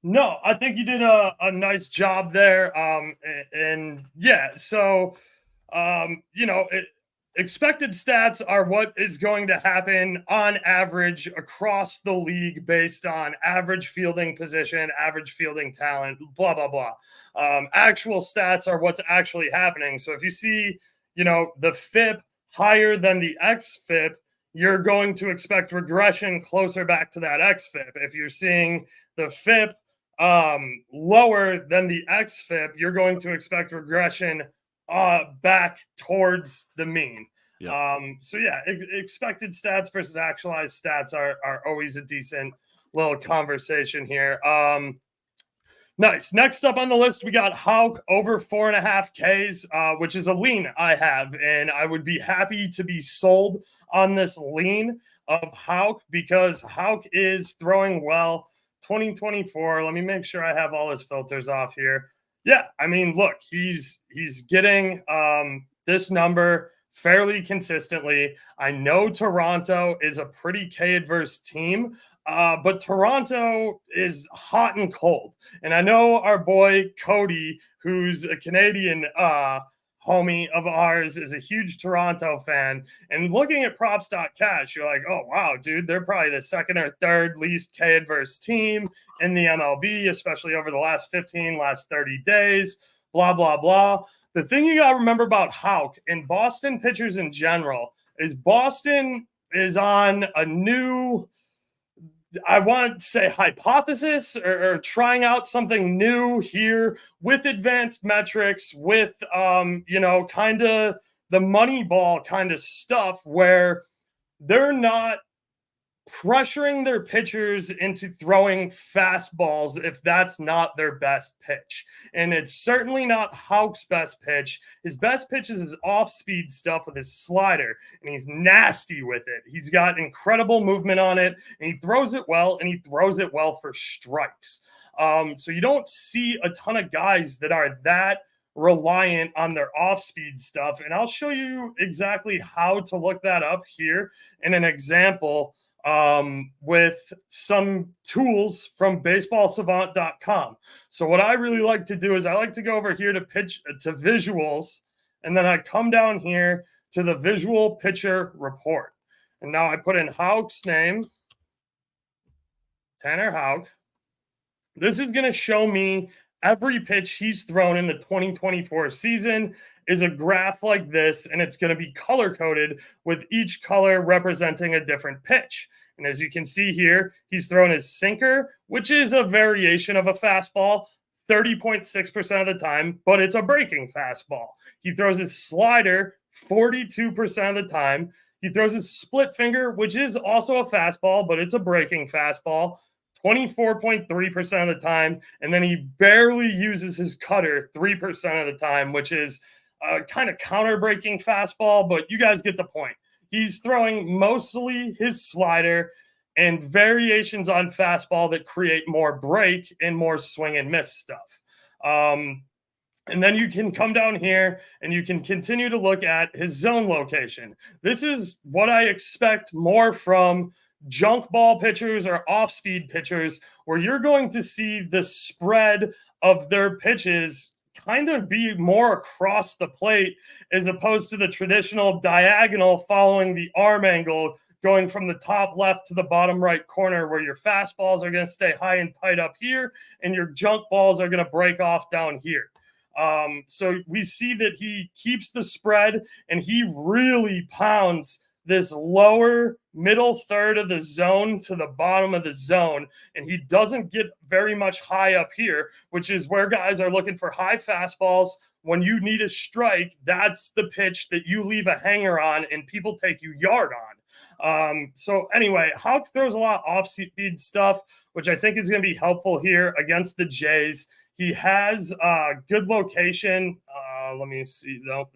No, I think you did a nice job there. And yeah, so, expected stats are what is going to happen on average across the league based on average fielding position, average fielding talent, blah, blah, blah. Actual stats are what's actually happening. So if you see, the FIP higher than the xFIP, you're going to expect regression closer back to that xFIP. If you're seeing the FIP lower than the xFIP, you're going to expect regression back towards the mean. Yep. So yeah, expected stats versus actualized stats are always a decent little conversation here. Nice. Next up on the list, we got Houck over 4.5 Ks, which is a lean I have, and I would be happy to be sold on this lean of Houck because Houck is throwing well. 2024. Let me make sure I have all his filters off here. Yeah, I mean, look, he's getting this number fairly consistently. I know Toronto is a pretty K adverse team. But Toronto is hot and cold. And I know our boy Cody, who's a Canadian homie of ours, is a huge Toronto fan. And looking at props.cash, you're like, oh, wow, dude, they're probably the second or third least K adverse team in the MLB, especially over the last 30 days, blah, blah, blah. The thing you got to remember about Houck and Boston pitchers in general is Boston is on a new, I want to say, hypothesis or trying out something new here with advanced metrics, with, kind of the money ball kind of stuff where they're not pressuring their pitchers into throwing fastballs if that's not their best pitch. And it's certainly not Houck's best pitch. His best pitch is his off-speed stuff with his slider, and he's nasty with it. He's got incredible movement on it, and he throws it well, and he throws it well for strikes. So you don't see a ton of guys that are that reliant on their off-speed stuff, and I'll show you exactly how to look that up here in an example with some tools from baseballsavant.com. So what I really like to do is I like to go over here to visuals, and then I come down here to the visual pitcher report. And now I put in Houck's name, Tanner Houck. This is going to show me every pitch he's thrown in the 2024 season is a graph like this, and it's going to be color-coded with each color representing a different pitch. And as you can see here, he's thrown his sinker, which is a variation of a fastball, 30.6% of the time, but it's a breaking fastball. He throws his slider 42% of the time. He throws his split finger, which is also a fastball, but it's a breaking fastball, 24.3% of the time. And then he barely uses his cutter 3% of the time, which is kind of counter-breaking fastball, but you guys get the point. He's throwing mostly his slider and variations on fastball that create more break and more swing and miss stuff. And then you can come down here and you can continue to look at his zone location. This is what I expect more from junk ball pitchers or off-speed pitchers, where you're going to see the spread of their pitches kind of be more across the plate as opposed to the traditional diagonal following the arm angle going from the top left to the bottom right corner, where your fastballs are going to stay high and tight up here and your junk balls are going to break off down here. So we see that he keeps the spread and he really pounds this lower middle third of the zone to the bottom of the zone, and he doesn't get very much high up here, which is where guys are looking for high fastballs. When you need a strike, that's the pitch that you leave a hanger on and people take you yard on. So anyway, Houck throws a lot of off-speed stuff, which I think is going to be helpful here against the Jays. He has good location. Let me see. Nope,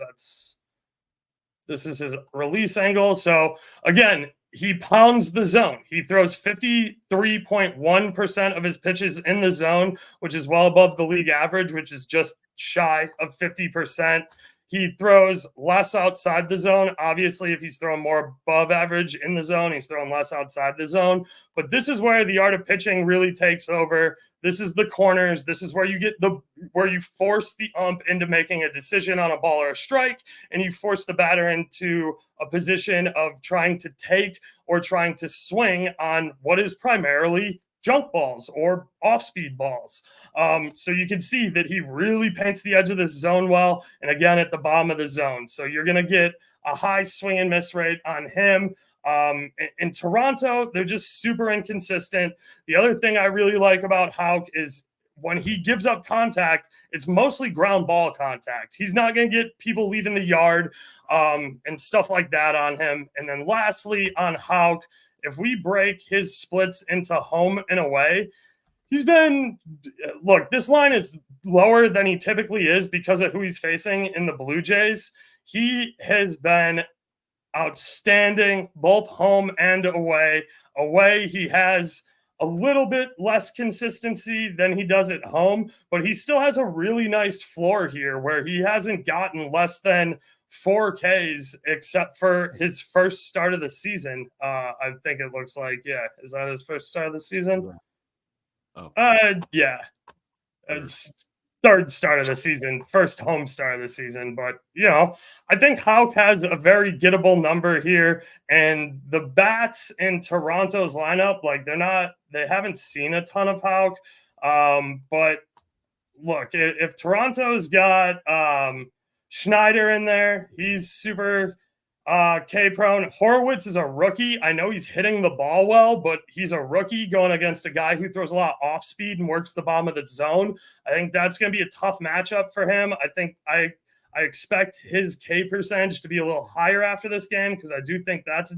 this is his release angle. So again, he pounds the zone. He throws 53.1% of his pitches in the zone, which is well above the league average, which is just shy of 50%. He throws less outside the zone. Obviously, if he's throwing more above average in the zone, he's throwing less outside the zone. But this is where the art of pitching really takes over. This is the corners. This is where you get where you force the ump into making a decision on a ball or a strike, and you force the batter into a position of trying to take or trying to swing on what is primarily junk balls or off-speed balls. So you can see that he really paints the edge of this zone well, and again at the bottom of the zone. So you're going to get a high swing and miss rate on him. In Toronto, they're just super inconsistent. The other thing I really like about Houck is when he gives up contact, it's mostly ground ball contact. He's not going to get people leaving the yard and stuff like that on him. And then lastly, on Houck, if we break his splits into home and away, he's been, look, this line is lower than he typically is because of who he's facing in the Blue Jays. He has been outstanding, both home and away. Away, he has a little bit less consistency than he does at home, but he still has a really nice floor here where he hasn't gotten less than 4 Ks except for his first start of the season. I think it looks like, yeah. Is that his first start of the season? Oh. Yeah. It's third start of the season, first home start of the season. But, you know, I think Houck has a very gettable number here. And the bats in Toronto's lineup, like they haven't seen a ton of Houck. But look, if Toronto's got Schneider in there, he's super K-prone. Horwitz is a rookie. I know he's hitting the ball well, but he's a rookie going against a guy who throws a lot off speed and works the bottom of the zone. I think that's going to be a tough matchup for him. I think I expect his K percentage to be a little higher after this game because I do think that's a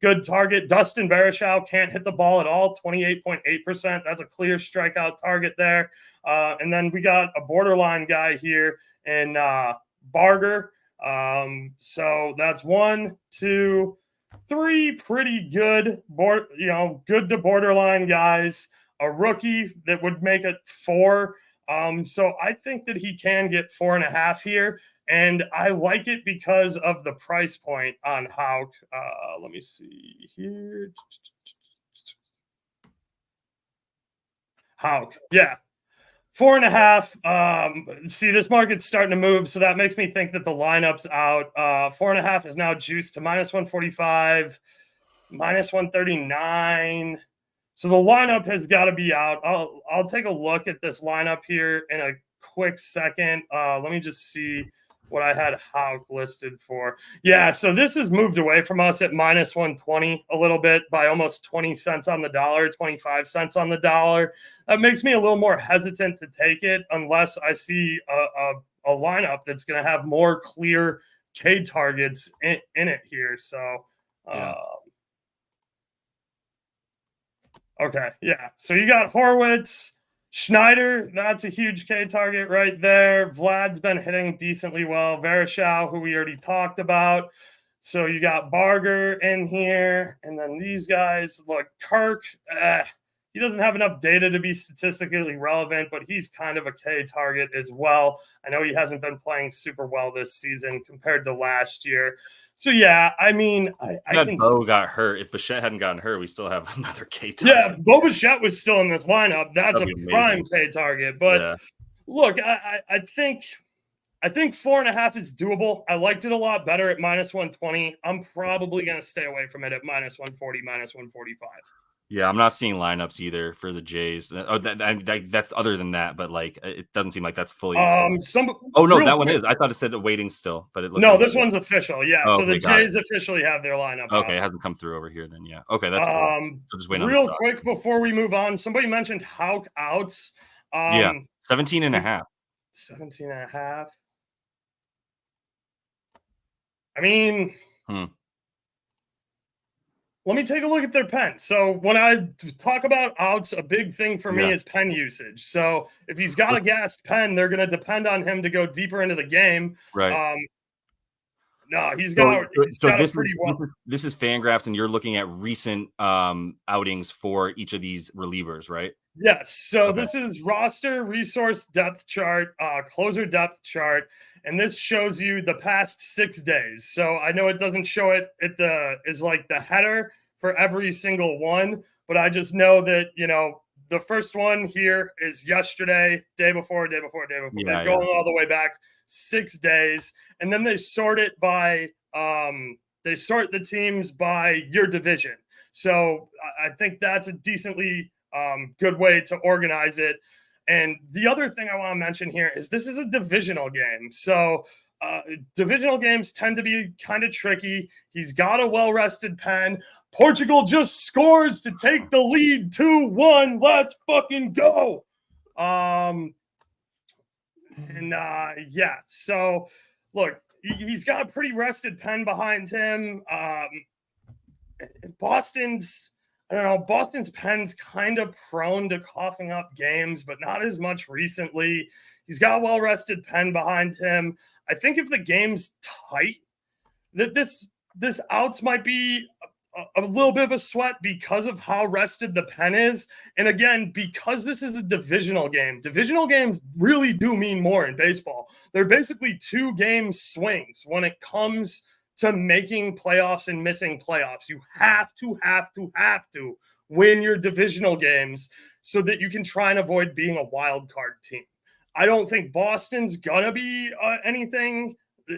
good target. Dustin Verashow can't hit the ball at all, 28.8%. That's a clear strikeout target there. And then we got a borderline guy here in Barger. So that's 1, 2, 3 pretty good good to borderline guys. A rookie that would make it 4. So I think that he can get 4.5 here, and I like it because of the price point on Houck. Let me see here. Houck, yeah. 4.5. See, this market's starting to move, so that makes me think that the lineup's out. 4.5 is now juiced to -145, -139. So the lineup has got to be out. I'll take a look at this lineup here in a quick second. Let me just see what I had Houck listed for. Yeah, so this has moved away from us at -120 a little bit by almost 20 cents on the dollar, 25 cents on the dollar. That makes me a little more hesitant to take it unless I see a lineup that's going to have more clear K targets in it here. So, okay, yeah. So you got Horwitz, Schneider, that's a huge K target right there. Vlad's been hitting decently well. Verashow, who we already talked about. So you got Barger in here. And then these guys, look, Kirk, he doesn't have enough data to be statistically relevant, but he's kind of a K target as well. I know he hasn't been playing super well this season compared to last year. So, yeah, I mean, I can Bo got hurt. If Bichette hadn't gotten hurt, we still have another K target. Yeah, if Bo Bichette was still in this lineup, that's a prime K target. But look, I think 4.5 is doable. I liked it a lot better at -120. I'm probably going to stay away from it at -140, -145. Yeah, I'm not seeing lineups either for the Jays. That's other than that, but like it doesn't seem like that's fully. That one is. I thought it said waiting still, but it looks. No, like this one's official. Yeah, so the Jays officially have their lineup. Okay, it hasn't come through over here then. Yeah, okay, that's cool. So just wait on real quick before we move on. Somebody mentioned Houck outs. 17.5. 17.5. I mean. Let me take a look at their pen. So when I talk about outs, a big thing for me is pen usage. So if he's got a gassed pen, they're going to depend on him to go deeper into the game. Right. No, he's got this pretty well. This is Fangraphs, and you're looking at recent outings for each of these relievers, right? Yes. So this is roster resource depth chart, closer depth chart, and this shows you the past 6 days. So I know it doesn't show it is like the header for every single one, but I just know that, the first one here is yesterday, day before. They're going all the way back 6 days, and then they sort it by they sort the teams by your division. So I think that's a decently good way to organize it. And the other thing I want to mention here is this is a divisional game. So divisional games tend to be kind of tricky. He's got a well-rested pen. Portugal just scores to take the lead 2-1. Let's fucking go. So look, he's got a pretty rested pen behind him. Boston's I don't know. Boston's pen's kind of prone to coughing up games, but not as much recently. He's got a well-rested pen behind him. I think if the game's tight, that this outs might be a little bit of a sweat because of how rested the pen is. And again, because this is a divisional games really do mean more in baseball. They're basically 2-game swings when it comes to making playoffs and missing playoffs. You have to win your divisional games so that you can try and avoid being a wild card team. I don't think Boston's gonna be anything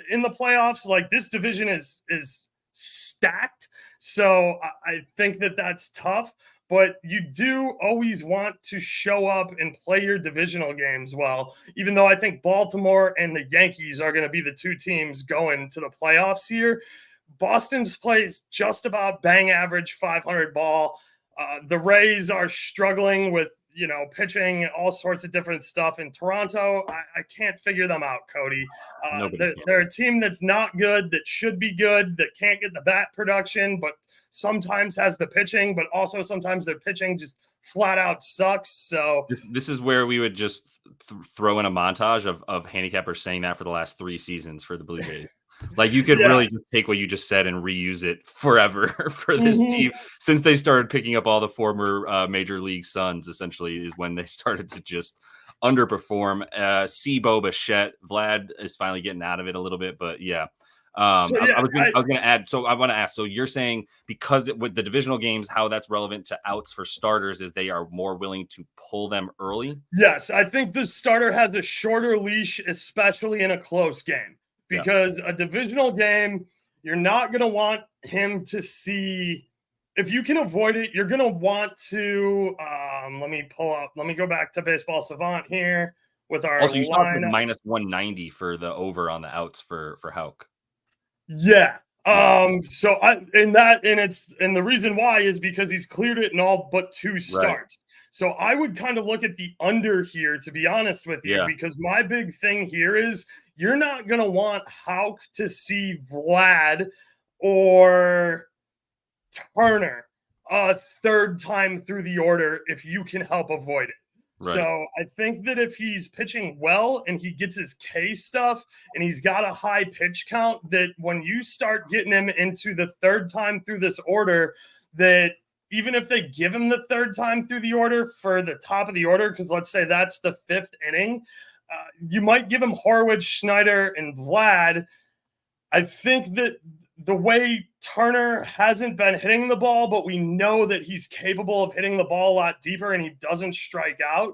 in the playoffs. Like, this division is stacked, so I think that's tough. But you do always want to show up and play your divisional games well, even though I think Baltimore and the Yankees are going to be the 2 teams going to the playoffs here. Boston's plays just about bang average 500 ball. The Rays are struggling with, pitching, all sorts of different stuff. In Toronto, I can't figure them out, Cody. They're a team that's not good, that should be good, that can't get the bat production, but sometimes has the pitching, but also sometimes their pitching just flat out sucks. So this is where we would just throw in a montage of handicappers saying that for the last 3 seasons for the Blue Jays. Like, you could really just take what you just said and reuse it forever for this team. Since they started picking up all the former Major League Suns, essentially, is when they started to just underperform. Bo Bichette, Vlad is finally getting out of it a little bit, but yeah. I was going to add. So I want to ask. So you're saying because with the divisional games, how that's relevant to outs for starters is they are more willing to pull them early? Yes, I think the starter has a shorter leash, especially in a close game. Because a divisional game, you're not going to want him to see. If you can avoid it, you're going to want to. Let me go back to Baseball Savant here with our. Also, you saw minus 190 for the over on the outs for Houck. Yeah. So the reason why is because he's cleared it in all but 2 starts. So I would kind of look at the under here, to be honest with you, because my big thing here is you're not going to want Houck to see Vlad or Turner a 3rd time through the order if you can help avoid it. Right. So I think that if he's pitching well and he gets his K stuff and he's got a high pitch count, that when you start getting him into the 3rd time through this order, that even if they give him the 3rd time through the order for the top of the order, because let's say that's the 5th inning, you might give him Horwich, Schneider, and Vlad. I think that the way Turner hasn't been hitting the ball, but we know that he's capable of hitting the ball a lot deeper and he doesn't strike out,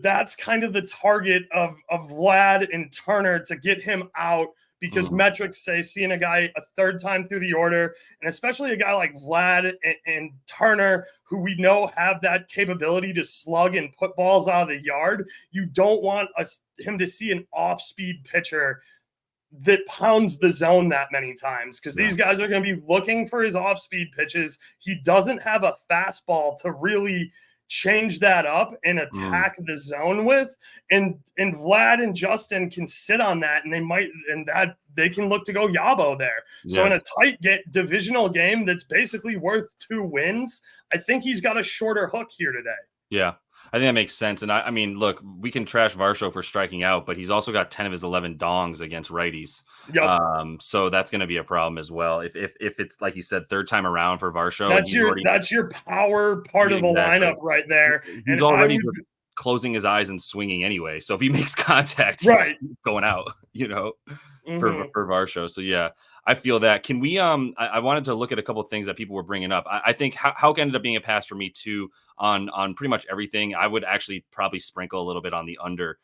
that's kind of the target of Vlad and Turner to get him out, because metrics say seeing a guy a 3rd time through the order, and especially a guy like Vlad and Turner, who we know have that capability to slug and put balls out of the yard, you don't want him to see an off-speed pitcher that pounds the zone that many times, because these guys are going to be looking for his off-speed pitches. He doesn't have a fastball to really change that up and attack the zone with, and Vlad and Justin can sit on that, and they can look to go Yabo there. So in a tight divisional game that's basically worth 2 wins, I think he's got a shorter hook here today. Yeah, I think that makes sense. And I mean, look, we can trash Varsho for striking out, but he's also got 10 of his 11 dongs against righties. So that's going to be a problem as well. If it's like you said, 3rd time around for Varsho, that's your power part of the lineup right there. He's already closing his eyes and swinging anyway. So if he makes contact, he's going out, for Varsho. So yeah, I feel that. Can we? I wanted to look at a couple of things that people were bringing up. I think Houck ended up being a pass for me too on pretty much everything. I would actually probably sprinkle a little bit on the under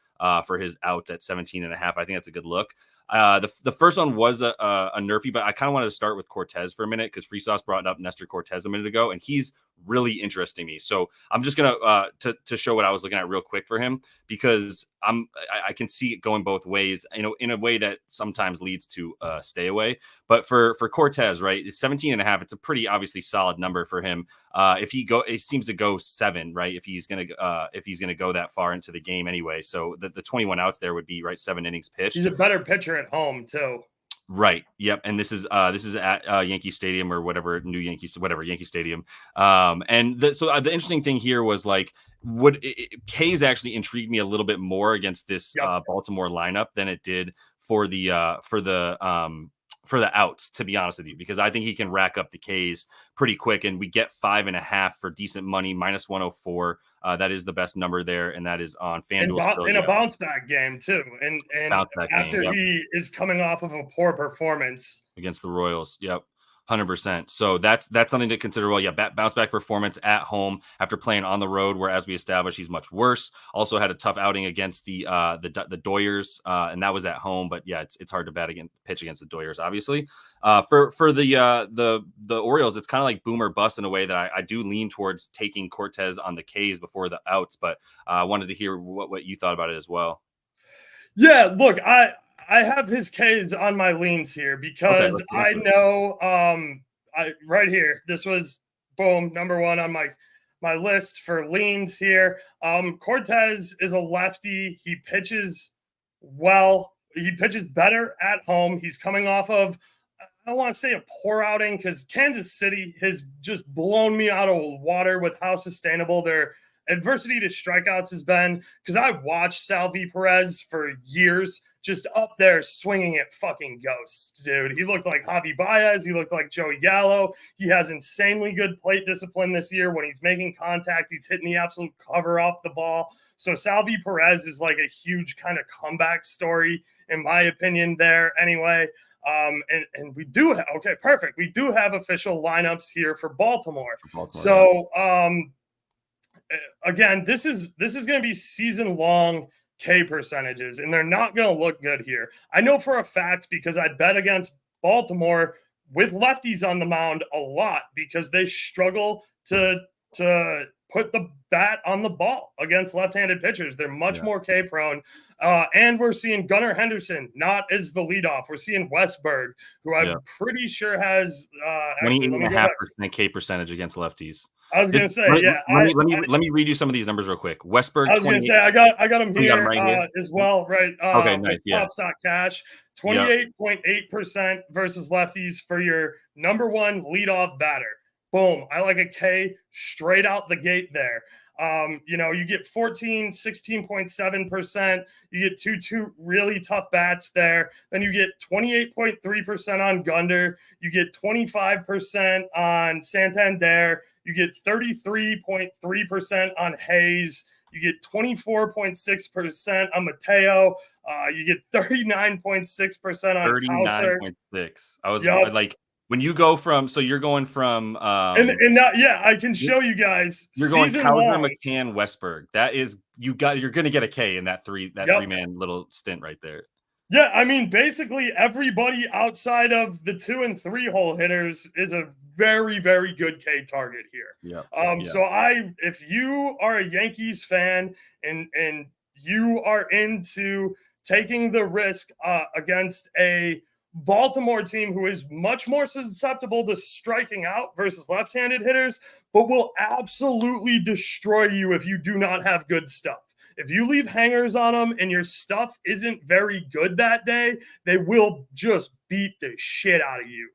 for his outs at 17.5. I think that's a good look. The first one was a nerfy, but I kind of wanted to start with Cortez for a minute because Free Sauce brought up Nestor Cortez a minute ago, and he's really interesting me. So I'm just gonna to show what I was looking at real quick for him, because I can see it going both ways, in a way that sometimes leads to stay away. But for Cortez, right, it's 17.5. It's a pretty obviously solid number for him. It seems to go 7, right? If he's gonna go that far into the game anyway. So the 21 outs there would be 7 innings pitched. He's a better pitcher at home too. Right. Yep. And this is at Yankee Stadium or whatever Yankee Stadium. And the interesting thing here was like K's actually intrigued me a little bit more against this Yep. Baltimore lineup than it did for the outs, to be honest with you, because I think he can rack up the Ks pretty quick, and we get 5.5 for decent money, -104. That is the best number there, and that is on FanDuel. In a bounce back game too, and after game, he is coming off of a poor performance against the Royals. Yep. 100%. So that's something to consider. Well, yeah, bounce back performance at home after playing on the road, where, as we established, he's much worse. Also had a tough outing against the Doyers, and that was at home. But yeah, it's hard to pitch against the Doyers, obviously. For the Orioles, it's kind of like boom or bust in a way that I do lean towards taking Cortez on the Ks before the outs. But I wanted to hear what you thought about it as well. Yeah, look, I have his K's on my leans here because I know right here, this was boom, number one on my list for leans here. Cortez is a lefty. He pitches well. He pitches better at home. He's coming off of, I don't want to say a poor outing, because Kansas City has just blown me out of water with how sustainable their adversity to strikeouts has been, because I watched Salvi Perez for years, just up there swinging at fucking ghosts, dude. He looked like Javi Baez. He looked like Joey Gallo. He has insanely good plate discipline this year. When he's making contact, he's hitting the absolute cover off the ball. So Salvi Perez is like a huge kind of comeback story, in my opinion, there anyway. And we do have, okay, perfect. We do have official lineups here for Baltimore. So, again, this is going to be season long K percentages, and they're not going to look good here. I know for a fact, because I bet against Baltimore with lefties on the mound a lot, because they struggle to put the bat on the ball against left-handed pitchers. They're much more K prone. And we're seeing Gunnar Henderson not as the leadoff. We're seeing Westberg, who I'm pretty sure has 28.5% K percentage against lefties. I was going to say, let me read you some of these numbers real quick. Westberg. I was going to say, I got him here, right as well, right? Okay, nice. Yeah. Stock cash, 28.8% versus lefties for your number one leadoff batter. Boom. I like a K straight out the gate there. You get 16.7%. You get two really tough bats there. Then you get 28.3% on Gunder. You get 25% on Santander. You get 33.3% on Hayes. You get 24.6% on Mateo. You get 39.6% on 39.6. I was like, when you go from, so you're going from, I can show you guys. You're going Cowser, McCann, Westberg. That is, you're going to get a K in that three-man little stint right there. Yeah, I mean, basically everybody outside of the 2 and 3 hole hitters is a very, very good K target here. So if you are a Yankees fan and you are into taking the risk against a Baltimore team who is much more susceptible to striking out versus left-handed hitters, but will absolutely destroy you if you do not have good stuff. If you leave hangers on them and your stuff isn't very good that day, they will just beat the shit out of you.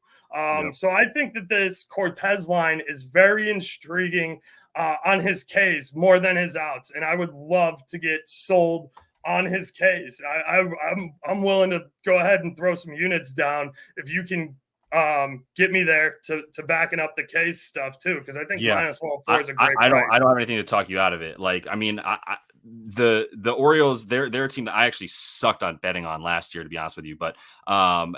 So I think that this Cortez line is very intriguing on his Ks more than his outs, and I would love to get sold on his case. I'm willing to go ahead and throw some units down if you can get me there to backing up the case stuff too, because I think -104 is a great price. I don't have anything to talk you out of it. Like, I mean, the Orioles, they're a team that I actually sucked on betting on last year, to be honest with you. But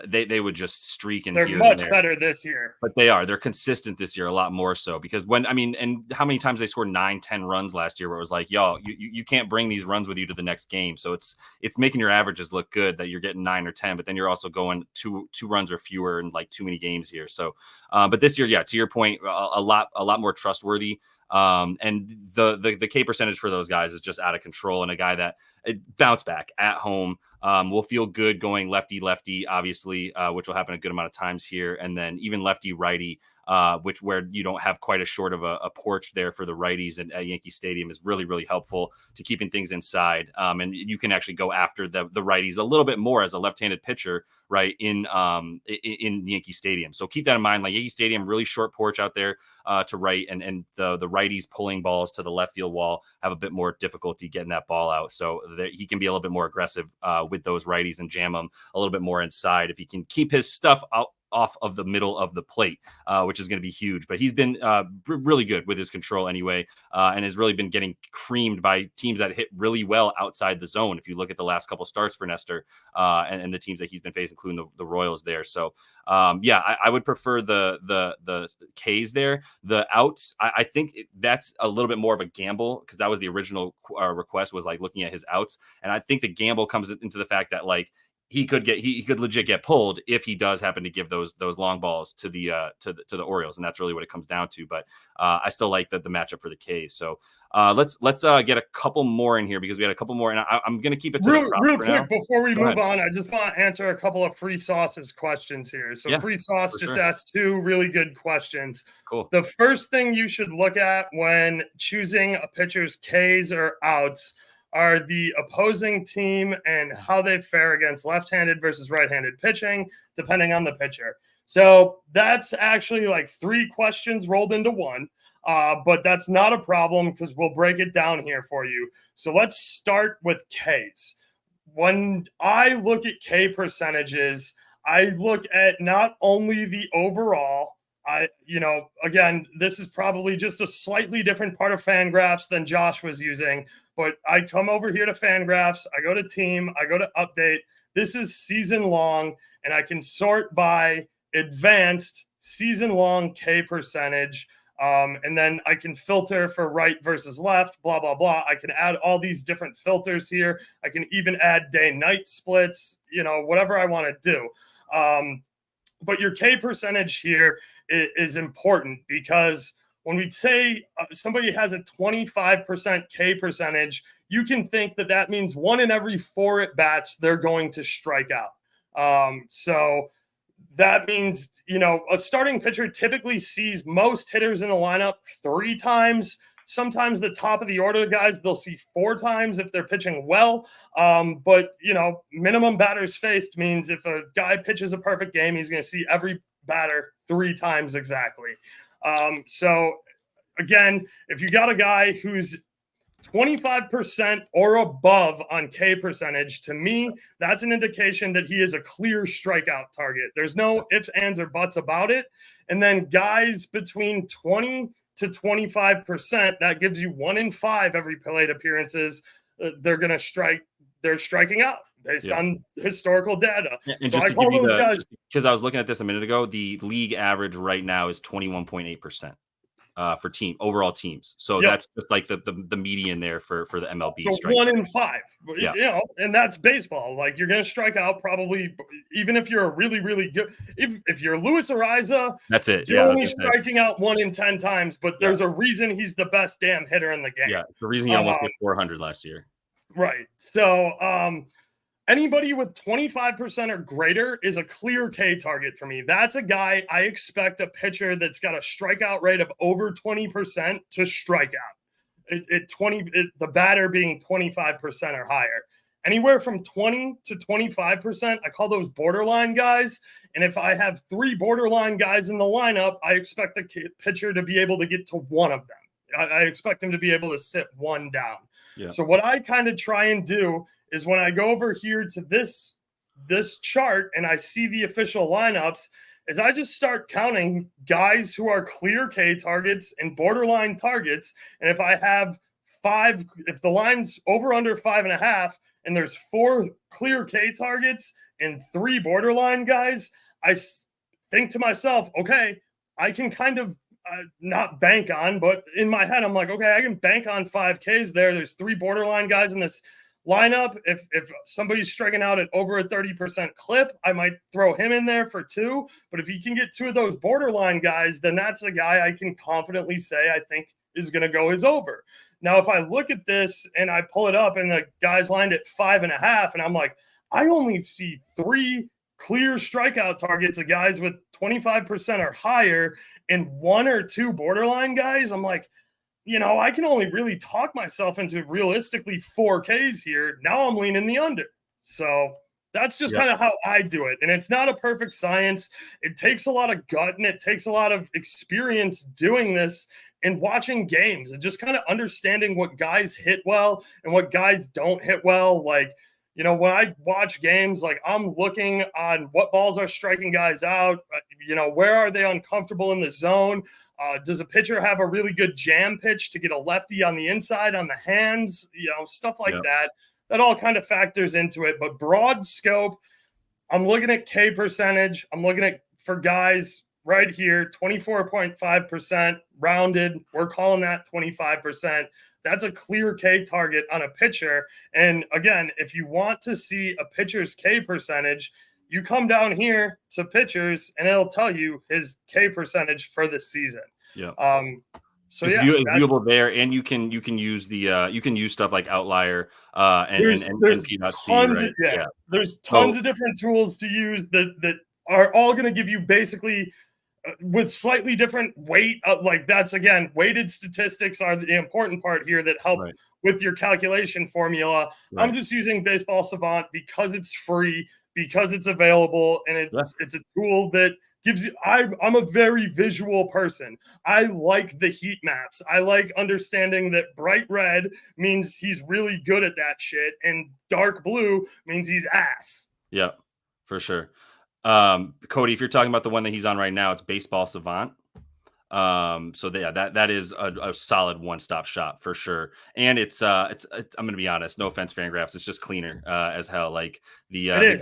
they would just streak in. They're much better this year. But they're consistent this year, a lot more so, because and how many times they scored 9-10 runs last year, where it was like, y'all, you can't bring these runs with you to the next game. So it's making your averages look good that you're getting 9 or 10, but then you're also going two runs or fewer in like too many games here. So, but this year, to your point, a lot more trustworthy. And the K percentage for those guys is just out of control, and a guy that bounce back at home will feel good going lefty, obviously, which will happen a good amount of times here. And then even lefty righty, which where you don't have quite as short of a porch there for the righties at Yankee Stadium is really, really helpful to keeping things inside. And you can actually go after the righties a little bit more as a left-handed pitcher, right, in Yankee Stadium. So keep that in mind. Like Yankee Stadium, really short porch out there to right, and the righties pulling balls to the left field wall have a bit more difficulty getting that ball out. So that he can be a little bit more aggressive with those righties and jam them a little bit more inside if he can keep his stuff out off of the middle of the plate, which is going to be huge. But he's been really good with his control anyway, and has really been getting creamed by teams that hit really well outside the zone. If you look at the last couple starts for Nestor and the teams that he's been facing, including the Royals there. So I would prefer the K's there. The outs, I think that's a little bit more of a gamble because that was the original request, was like looking at his outs. And I think the gamble comes into the fact that like he could legit get pulled if he does happen to give those long balls to the Orioles, and that's really what it comes down to. But I still like the matchup for the K's. So let's get a couple more in here because we had a couple more, and I'm going to keep it to real quick before we move on. I just want to answer a couple of Free Sauce's questions here. So Free Sauce just asked two really good questions. Cool. The first thing you should look at when choosing a pitcher's K's or outs are the opposing team and how they fare against left-handed versus right-handed pitching, depending on the pitcher. So that's actually like three questions rolled into one, but that's not a problem because we'll break it down here for you. So let's start with Ks. When I look at K percentages, I look at not only the overall, again, this is probably just a slightly different part of Fangraphs than Josh was using, but I come over here to Fangraphs, I go to team, I go to update. This is season long, and I can sort by advanced season long K percentage. And then I can filter for right versus left, blah, blah, blah. I can add all these different filters here. I can even add day-night splits, whatever I want to do. But your K percentage here is important because when we say somebody has a 25% K percentage, you can think that means 1 in every 4 at-bats they're going to strike out. So that means, a starting pitcher typically sees most hitters in the lineup 3 times. Sometimes the top of the order guys, they'll see 4 times if they're pitching well. But, minimum batters faced means if a guy pitches a perfect game, he's going to see every batter 3 times exactly. So, again, if you got a guy who's 25% or above on K percentage, to me, that's an indication that he is a clear strikeout target. There's no ifs, ands, or buts about it. And then guys between 20 to 25%, that gives you 1 in 5 every plate appearances. They're going to strike. They're striking out based on historical data. And so just I call those guys, because I was looking at this a minute ago, the league average right now is 21.8%. For overall teams. So that's just like the median there for the MLB. So 1 in 5, and that's baseball. Like you're going to strike out probably, even if you're a really, really good, if you're Luis Ariza, that's it. You're only striking out 1 in 10 times, but there's a reason he's the best damn hitter in the game. Yeah. The reason he almost hit 400 last year. Right. So, anybody with 25% or greater is a clear K target for me. That's a guy I expect a pitcher that's got a strikeout rate of over 20% to strike out. The batter being 25% or higher. Anywhere from 20 to 25%, I call those borderline guys. And if I have 3 borderline guys in the lineup, I expect the pitcher to be able to get to 1 of them. I expect him to be able to sit 1 down. Yeah. So what I kind of try and do is when I go over here to this chart and I see the official lineups, is I just start counting guys who are clear K targets and borderline targets. And if I have 5, if the line's over under 5.5 and there's 4 clear K targets and 3 borderline guys, I think to myself, okay, I can kind of not bank on, but in my head, I'm like, okay, I can bank on 5 Ks there. There's 3 borderline guys in this lineup. If somebody's striking out at over a 30% clip, I might throw him in there for 2. But if he can get 2 of those borderline guys, then that's a guy I can confidently say I think is going to go his over. Now, if I look at this and I pull it up and the guy's lined at 5.5, and I'm like, I only see 3 clear strikeout targets of guys with 25% or higher and 1 or 2 borderline guys, I'm like, I can only really talk myself into realistically 4Ks here. Now I'm leaning the under. So that's just kind of how I do it. And it's not a perfect science. It takes a lot of gut and it takes a lot of experience doing this and watching games and just kind of understanding what guys hit well and what guys don't hit well. Like, when I watch games, like I'm looking on what balls are striking guys out, where are they uncomfortable in the zone? Does a pitcher have a really good jam pitch to get a lefty on the inside on the hands? Stuff like that. That all kind of factors into it. But broad scope, I'm looking at K percentage. I'm looking at, for guys right here, 24.5% rounded. We're calling that 25%. That's a clear K target on a pitcher. And again, if you want to see a pitcher's K percentage, you come down here to pitchers and it'll tell you his K percentage for the season. Yeah. So it's viewable there, and you can use the you can use stuff like Outlier and NP.C, right? There's tons of different tools to use that are all going to give you basically with slightly different weight. Like that's again, weighted statistics are the important part here that help with your calculation formula. I'm just using Baseball Savant because it's free, because it's available, and it's a tool that gives you. I'm a very visual person. I like the heat maps. I like understanding that bright red means he's really good at that shit, and dark blue means he's ass. Yeah, for sure. Cody, if you're talking about the one that he's on right now, it's Baseball Savant. So that is a solid one-stop shop for sure. And it's I'm going to be honest, no offense, Fangraphs, it's just cleaner as hell. Like the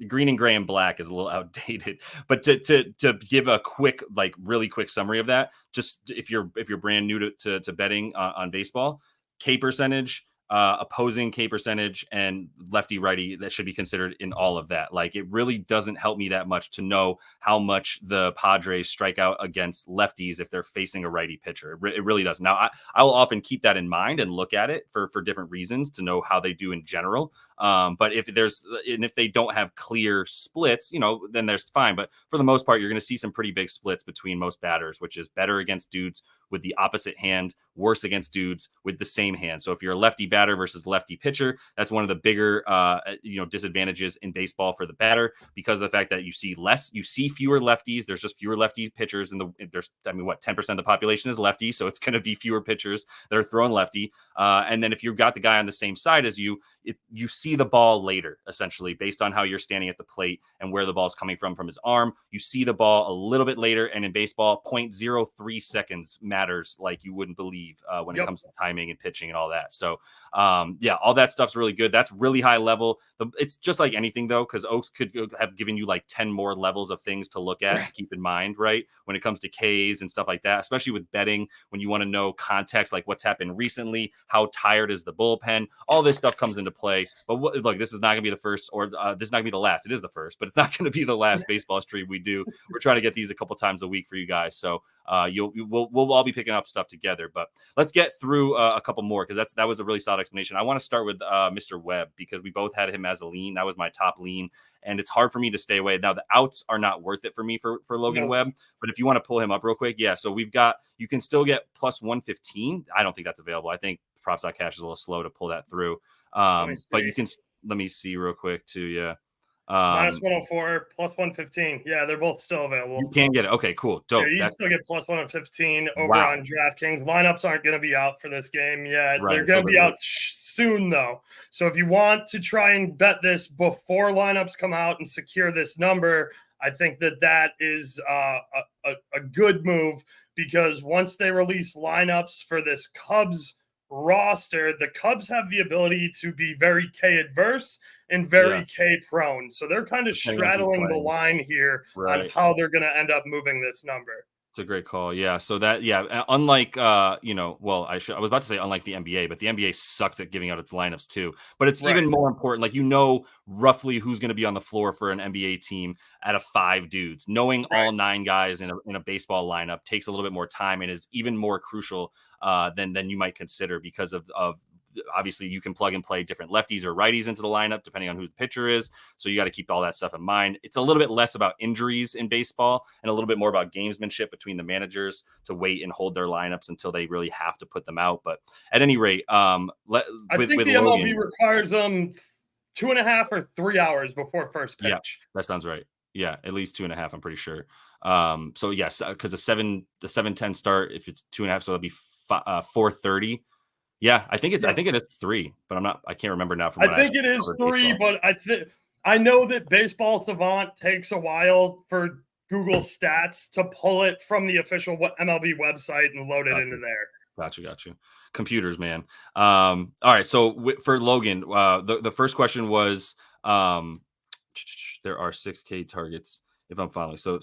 green and gray and black is a little outdated. But to give a quick, like really quick summary of that, just if you're brand new to betting on baseball, K percentage, opposing K percentage, and lefty righty, that should be considered in all of that. Like it really doesn't help me that much to know how much the Padres strike out against lefties if they're facing a righty pitcher. It really does. Now I will often keep that in mind and look at it for different reasons to know how they do in general. But if they don't have clear splits, then there's fine. But for the most part, you're going to see some pretty big splits between most batters, which is better against dudes with the opposite hand, worse against dudes with the same hand. So if you're a lefty batter versus lefty pitcher, that's one of the bigger, disadvantages in baseball for the batter, because of the fact that you see fewer lefties. There's just fewer lefty pitchers, and 10% of the population is lefty, so it's going to be fewer pitchers that are throwing lefty. And then if you've got the guy on the same side as you, you see the ball later, essentially, based on how you're standing at the plate and where the ball is coming from his arm. You see the ball a little bit later, and in baseball, 0.03 seconds matters like you wouldn't believe when it comes to timing and pitching and all that. So, all that stuff's really good. That's really high level. It's just like anything, though, because Oaks could have given you like 10 more levels of things to look at to keep in mind, right? When it comes to Ks and stuff like that, especially with betting, when you want to know context, like what's happened recently, how tired is the bullpen, all this stuff comes into play. But this is not going to be the first, or this is not going to be the last. It is the first, but it's not going to be the last baseball stream we do. We're trying to get these a couple times a week for you guys. So we'll all be picking up stuff together. But let's get through a couple more, because that was a really solid explanation. I want to start with Mr. Webb, because we both had him as a lean. That was my top lean, and it's hard for me to stay away. Now, the outs are not worth it for me for Logan Webb, but if you want to pull him up real quick, so you can still get plus 115. I don't think that's available. I think Props.cash is a little slow to pull that through. But you can, let me see real quick too. Yeah. Minus 104, plus 115. Yeah, they're both still available. You can get it. Okay, cool. Dope. Yeah, you can still get plus 115 over on DraftKings. Lineups aren't going to be out for this game yet. Right. They're going to be out soon, though. So if you want to try and bet this before lineups come out and secure this number, I think that is a good move, because once they release lineups for this Cubs roster, the Cubs have the ability to be very K adverse and very K prone. So they're kind of straddling the line here on how they're going to end up moving this number. It's a great call. Yeah. So that, unlike, I was about to say unlike the NBA, but the NBA sucks at giving out its lineups too. But it's even more important. Like, roughly who's going to be on the floor for an NBA team out of 5 dudes. Knowing all 9 guys in a baseball lineup takes a little bit more time and is even more crucial than you might consider, because of obviously you can plug and play different lefties or righties into the lineup depending on who the pitcher is. So you got to keep all that stuff in mind. It's a little bit less about injuries in baseball and a little bit more about gamesmanship between the managers to wait and hold their lineups until they really have to put them out. But at any rate, I think the MLB requires them 2.5 or 3 hours before first pitch. Yeah, that sounds right. Yeah, at least 2.5. I'm pretty sure. So yes, because the 7:10 start, if it's 2.5, so it'll be 4:30. Yeah, I think it is 3, but I can't remember now. I think it is 3, but I know that Baseball Savant takes a while for Google Stats to pull it from the official MLB website and load it into there. Gotcha. Computers, man. All right. So for Logan, the first question was, there are 6K targets if I'm following. So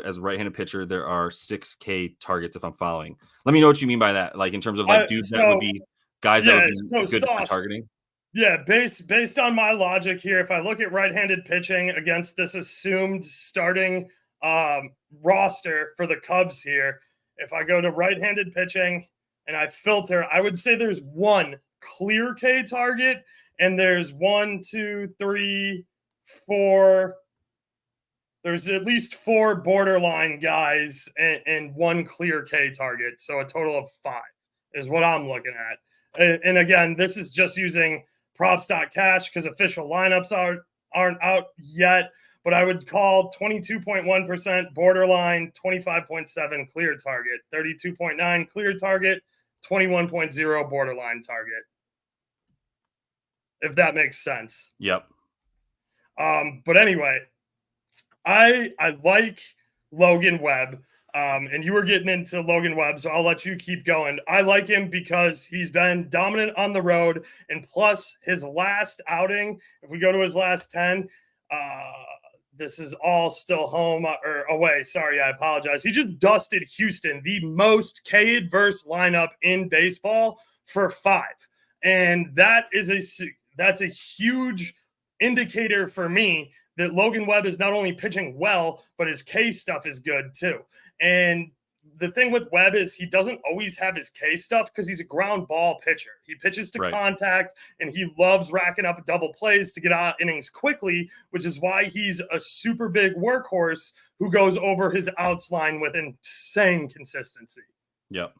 as a right-handed pitcher, there are 6K targets if I'm following. Let me know what you mean by that. Like in terms of like dudes that would be guys that would be good for targeting. Yeah, based on my logic here, if I look at right-handed pitching against this assumed starting roster for the Cubs here, if I go to right-handed pitching and I filter, I would say there's one clear K target, and there's 1, 2, 3, 4. There's at least 4 borderline guys and one clear K target. So a total of 5 is what I'm looking at. And again, this is just using props.cash because official lineups aren't out yet. But I would call 22.1% borderline, 25.7 clear target, 32.9 clear target, 21.0 borderline target. If that makes sense. Yep. But anyway, I like Logan Webb. And you were getting into Logan Webb, so I'll let you keep going. I like him because he's been dominant on the road, and plus his last outing, if we go to his last 10, this is all still home or away. Sorry, I apologize. He just dusted Houston, the most K-adverse lineup in baseball, for 5. And that's a huge indicator for me that Logan Webb is not only pitching well, but his K stuff is good too. And the thing with Webb is he doesn't always have his K stuff because he's a ground ball pitcher. He pitches to contact, and he loves racking up double plays to get out innings quickly, which is why he's a super big workhorse who goes over his outs line with insane consistency. Yep.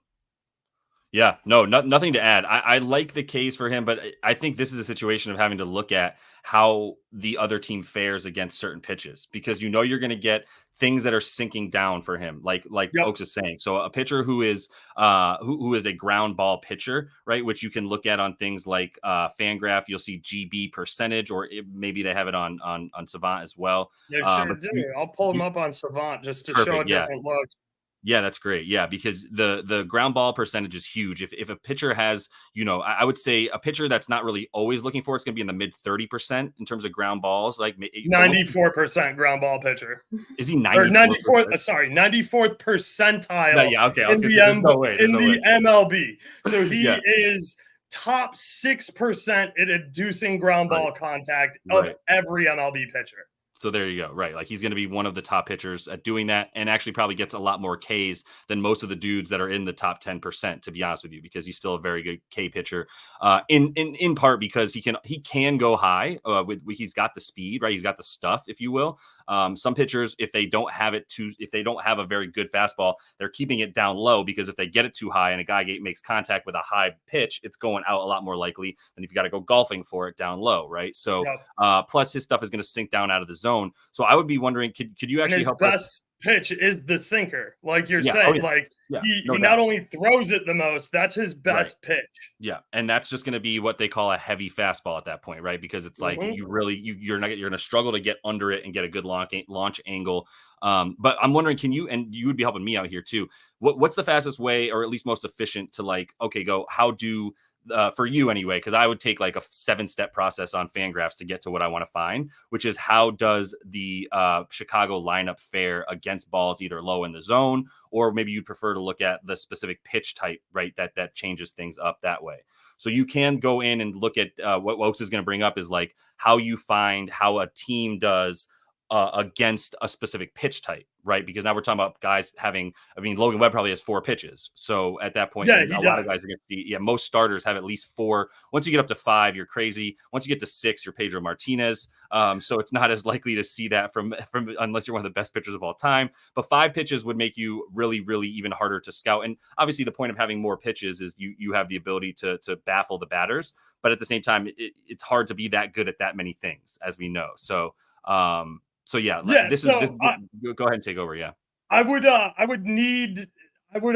Yeah, nothing to add. I like the case for him, but I think this is a situation of having to look at how the other team fares against certain pitches, because you're going to get things that are sinking down for him, like Oaks is saying. So a pitcher who is a ground ball pitcher, right, which you can look at on things like Fangraph, you'll see GB percentage, or maybe they have it on Savant as well. They sure do. I'll pull them up on Savant just to show a different look. Yeah, that's great. Yeah, because the ground ball percentage is huge. If a pitcher has, I would say a pitcher that's not really always looking for it's going to be in the mid 30% in terms of ground balls, like 94% ground ball pitcher. Is he 94th? Sorry, 94th percentile. Yeah, okay. In the MLB. So he is top 6% at inducing ground ball contact of every MLB pitcher. So there you go. Right. Like he's going to be one of the top pitchers at doing that, and actually probably gets a lot more Ks than most of the dudes that are in the top 10%, to be honest with you, because he's still a very good K pitcher, in part because he can go high he's got the speed, right? He's got the stuff, if you will. Some pitchers, if they don't have a very good fastball, they're keeping it down low, because if they get it too high and a guy makes contact with a high pitch, it's going out a lot more likely than if you got to go golfing for it down low, right? So plus his stuff is going to sink down out of the zone. So I would be wondering, could you actually help us? Pitch is the sinker, like you're saying. He not only throws it the most, that's his best pitch. Yeah, and that's just going to be what they call a heavy fastball at that point, right? Because it's like you're going to struggle to get under it and get a good launch angle. But I'm wondering, and you would be helping me out here too. What's the fastest way, or at least most efficient, to how do for you anyway, because I would take like a 7-step process on Fangraphs to get to what I want to find, which is how does the Chicago lineup fare against balls either low in the zone, or maybe you'd prefer to look at the specific pitch type, right? That changes things up that way. So you can go in and look at what Oaks is going to bring up is like how you find how a team does against a specific pitch type, right? Because now we're talking about guys having, I mean, Logan Webb probably has 4 pitches. So at that point, Yeah, and he a lot of guys are going to see, most starters have at least 4. Once you get up to 5, you're crazy. Once you get to 6, you're Pedro Martinez. So it's not as likely to see that from unless you're one of the best pitchers of all time. But 5 pitches would make you really, really even harder to scout. And obviously, the point of having more pitches is you have the ability to baffle the batters. But at the same time, it's hard to be that good at that many things, as we know. So go ahead and take over. Yeah. I would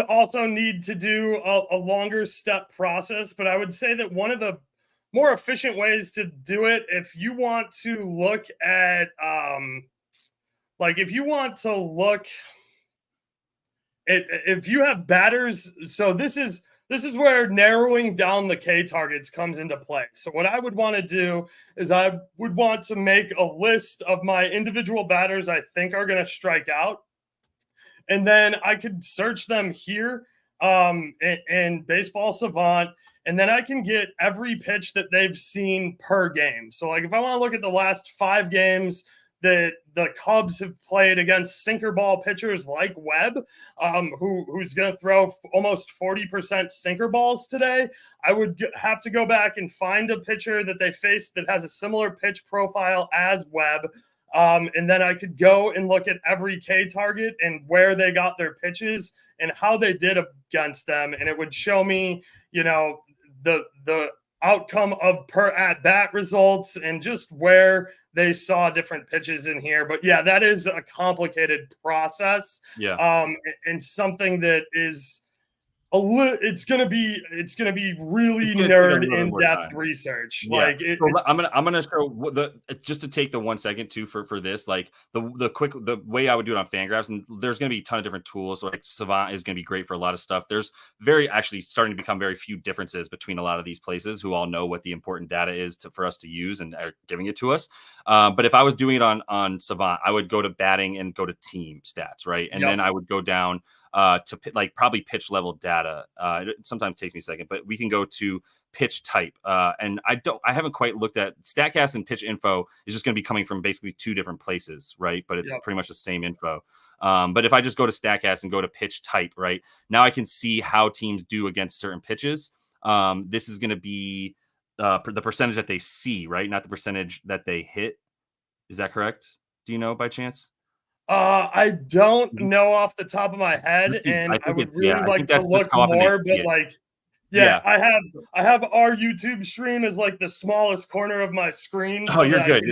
also need to do a longer step process, but I would say that one of the more efficient ways to do it, if you want to look at, if you have batters, so this is where narrowing down the K targets comes into play. So what I would want to do is I would want to make a list of my individual batters I think are going to strike out. And then I could search them here in Baseball Savant. And then I can get every pitch that they've seen per game. So like if I want to look at the last 5 games that the Cubs have played against sinker ball pitchers like Webb, who's going to throw almost 40% sinker balls today, I would have to go back and find a pitcher that they faced that has a similar pitch profile as Webb. And then I could go and look at every K target and where they got their pitches and how they did against them. And it would show me, the outcome of per at bat results and just where they saw different pitches in here. But yeah, that is a complicated process. Yeah. And something that is it's gonna be really nerd in-depth research. Yeah. I'm gonna show just to take the 1 second too for this, like the way I would do it on Fangraphs, and there's gonna be a ton of different tools. So like Savant is gonna be great for a lot of stuff. There's actually starting to become very few differences between a lot of these places who all know what the important data is for us to use and are giving it to us. But if I was doing it on Savant, I would go to batting and go to team stats, right? And then I would go down to probably pitch level data. It sometimes takes me a second, but we can go to pitch type. And I haven't quite looked at StatCast, and pitch info is just going to be coming from basically 2 different places, right? But it's pretty much the same info. But if I just go to StatCast and go to pitch type, right now, I can see how teams do against certain pitches. This is going to be the percentage that they see, right? Not the percentage that they hit. Is that correct? Do you know by chance? I don't know off the top of my head, and I would really like to look more, but I have our YouTube stream as like the smallest corner of my screen. Oh, you're good.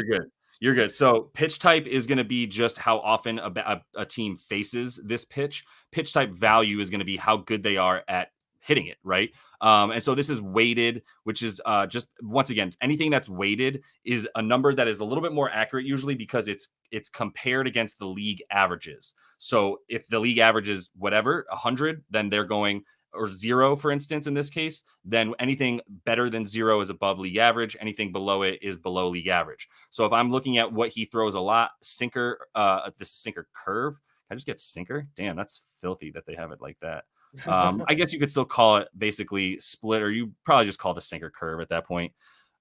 You're good. So pitch type is going to be just how often a team faces this pitch. Pitch type value is going to be how good they are at hitting it, right? And so this is weighted, which is just, once again, anything that's weighted is a number that is a little bit more accurate usually because it's compared against the league averages. So if the league average is whatever, 100, then they're going, or 0, for instance, in this case, then anything better than 0 is above league average. Anything below it is below league average. So if I'm looking at what he throws a lot, sinker, this sinker curve, can I just get sinker? Damn, that's filthy that they have it like that. I guess you could still call it basically split, or you probably just call it a sinker curve at that point.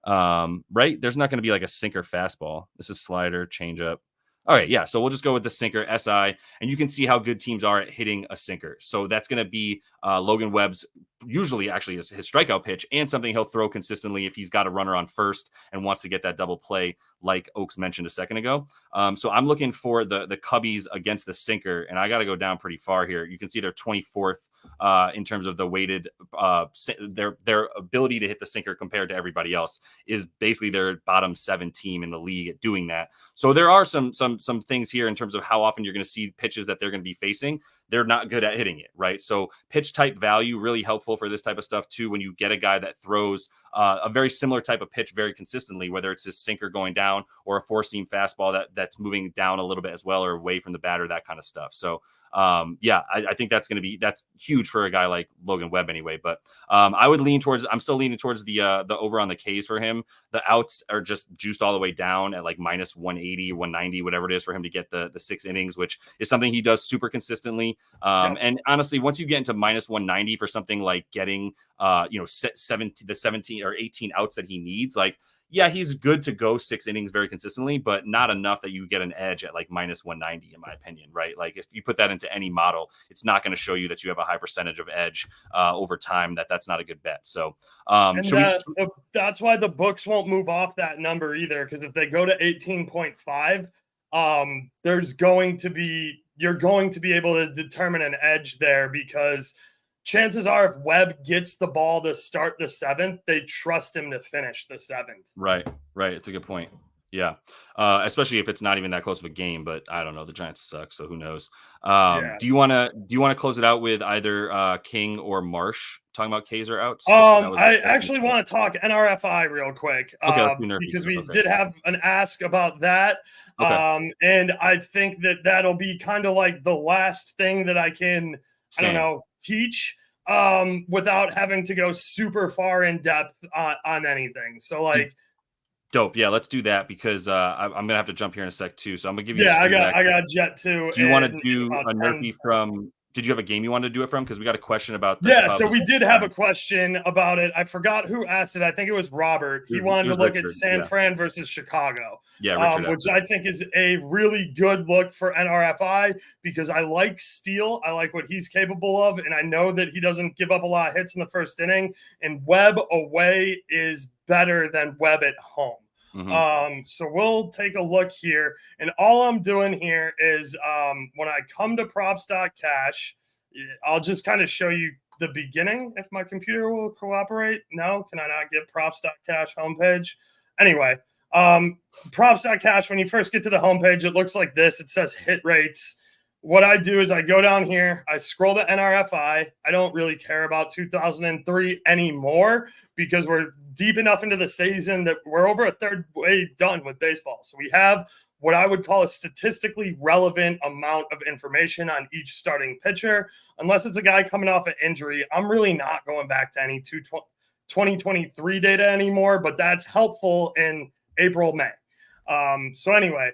Right? There's not going to be like a sinker fastball. This is slider, changeup. All right, yeah. So we'll just go with the sinker, SI, and you can see how good teams are at hitting a sinker. So that's going to be Logan Webb's usually actually his strikeout pitch, and something he'll throw consistently if he's got a runner on first and wants to get that double play, like Oaks mentioned a second ago. So I'm looking for the Cubbies against the sinker, and I got to go down pretty far here. You can see they're 24th in terms of the weighted their ability to hit the sinker compared to everybody else is basically their bottom 7 team in the league at doing that. So there are some things here in terms of how often you're going to see pitches that they're going to be facing. They're not good at hitting it, right? So pitch type value, really helpful for this type of stuff too. When you get a guy that throws a very similar type of pitch very consistently, whether it's his sinker going down or a 4-seam fastball that's moving down a little bit as well, or away from the batter, that kind of stuff. So I think that's huge for a guy like Logan Webb anyway. But I'm still leaning towards the over on the Ks for him. The outs are just juiced all the way down at like minus 180, 190, whatever it is for him to get the 6 innings, which is something he does super consistently. And honestly, once you get into minus 190 for something like getting, 17 or 18 outs that he needs, like yeah, he's good to go 6 innings very consistently, but not enough that you get an edge at like minus 190, in my opinion, right? Like if you put that into any model, it's not going to show you that you have a high percentage of edge over time. That's not a good bet. So that's why the books won't move off that number either, because if they go to 18.5, you're going to be able to determine an edge there, because chances are if Webb gets the ball to start the 7th, they trust him to finish the 7th. Right. It's a good point. Yeah. Especially if it's not even that close of a game, but I don't know. The Giants suck, so who knows? Do you want to close it out with either King or Marsh talking about K's or outs? I actually want to talk NRFI real quick, because we did have an ask about that. Okay. And I think that'll be kind of like the last thing that I can, teach without having to go super far in depth on anything. So like, dope. Yeah, let's do that, because I'm gonna have to jump here in a sec too. So I'm gonna give you. Yeah, I got Jet too. Do you want to do a Nerfy from? Did you have a game you wanted to do it from? Because we got a question about so we did have a question about it. I forgot who asked it. I think it was Robert. He wanted to look at San Fran versus Chicago. Yeah, which I think is a really good look for NRFI, because I like Steele. I like what he's capable of, and I know that he doesn't give up a lot of hits in the first inning. And Webb away is better than Webb at home. So we'll take a look here, and all I'm doing here is when I come to props.cash, I'll just kind of show you the beginning if my computer will cooperate. No, can I not get props.cash homepage? Anyway, props.cash, when you first get to the homepage, it looks like this. It says hit rates. What I do is I go down here, I scroll to NRFI. I don't really care about 2003 anymore, because we're deep enough into the season that we're over a third way done with baseball. So we have what I would call a statistically relevant amount of information on each starting pitcher. Unless it's a guy coming off an injury, I'm really not going back to any 2023 data anymore, but that's helpful in April, May. So anyway,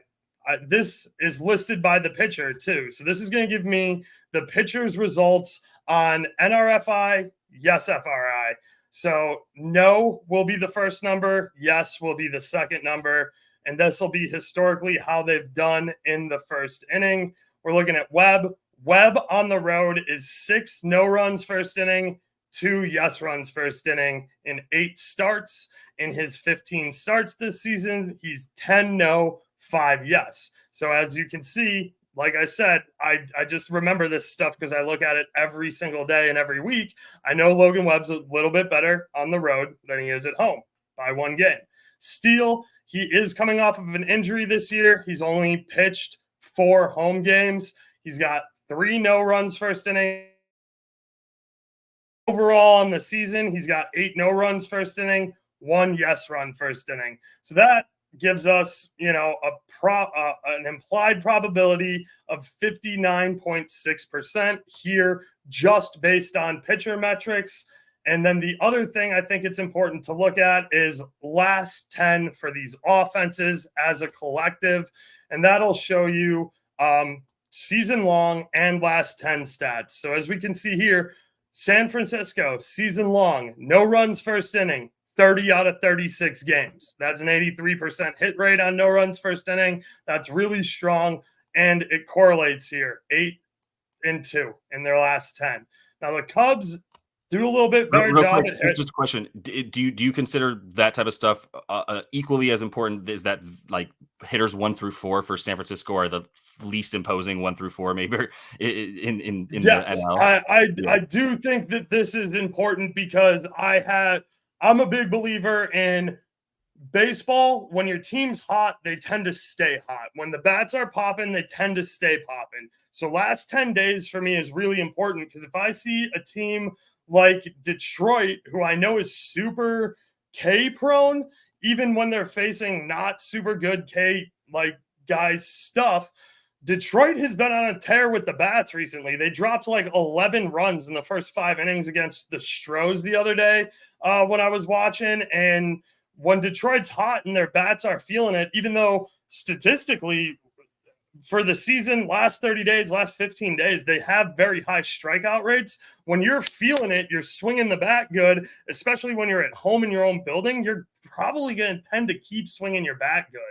this is listed by the pitcher too. So this is going to give me the pitcher's results on NRFI, yes, FRI. So no will be the first number, yes will be the second number, and this will be historically how they've done in the first inning. We're looking at Webb. Webb on the road is 6 no runs first inning, 2 yes runs first inning in 8 starts. In his 15 starts this season, he's 10 no, 5 yes. So as you can see, like I said, I just remember this stuff because I look at it every single day and every week. I know Logan Webb's a little bit better on the road than he is at home by 1 game. Steele, he is coming off of an injury this year. He's only pitched 4 home games. He's got 3 no runs first inning. Overall on the season, he's got 8 no runs first inning, 1 yes run first inning. So that gives us, an implied probability of 59.6% here, just based on pitcher metrics. And then the other thing I think it's important to look at is last 10 for these offenses as a collective. And that'll show you season long and last 10 stats. So as we can see here, San Francisco, season long, no runs first inning, 30 out of 36 games. That's an 83% hit rate on no runs first inning. That's really strong, and it correlates here, 8-2 in their last 10. Now the Cubs do a little bit better job. Just a question: do you consider that type of stuff equally as important? Is that like hitters 1 through 4 for San Francisco are the least imposing 1 through 4, maybe in yes, the NL? I do think that this is important because I'm a big believer in baseball. When your team's hot, they tend to stay hot. When the bats are popping, they tend to stay popping. So last 10 days for me is really important because if I see a team like Detroit, who I know is super K prone, even when they're facing not super good K like guys stuff, Detroit has been on a tear with the bats recently. They dropped like 11 runs in the first 5 innings against the Stros the other day when I was watching. And when Detroit's hot and their bats are feeling it, even though statistically for the season, last 30 days, last 15 days, they have very high strikeout rates. When you're feeling it, you're swinging the bat good, especially when you're at home in your own building, you're probably going to tend to keep swinging your bat good.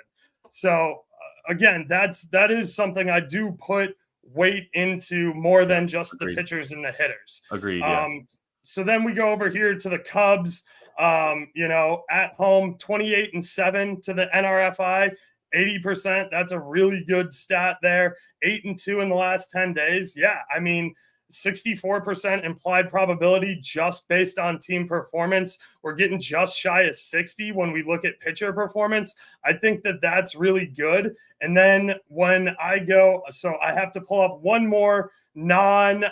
So again, that is something I do put weight into more than just the pitchers and the hitters. Agreed. So then we go over here to the Cubs, at home, 28-7 to the NRFI. 80%. That's a really good stat there. 8-2 in the last 10 days. Yeah, I mean, 64% implied probability just based on team performance. We're getting just shy of 60 when we look at pitcher performance. I think that's really good. And then when I go, so I have to pull up one more website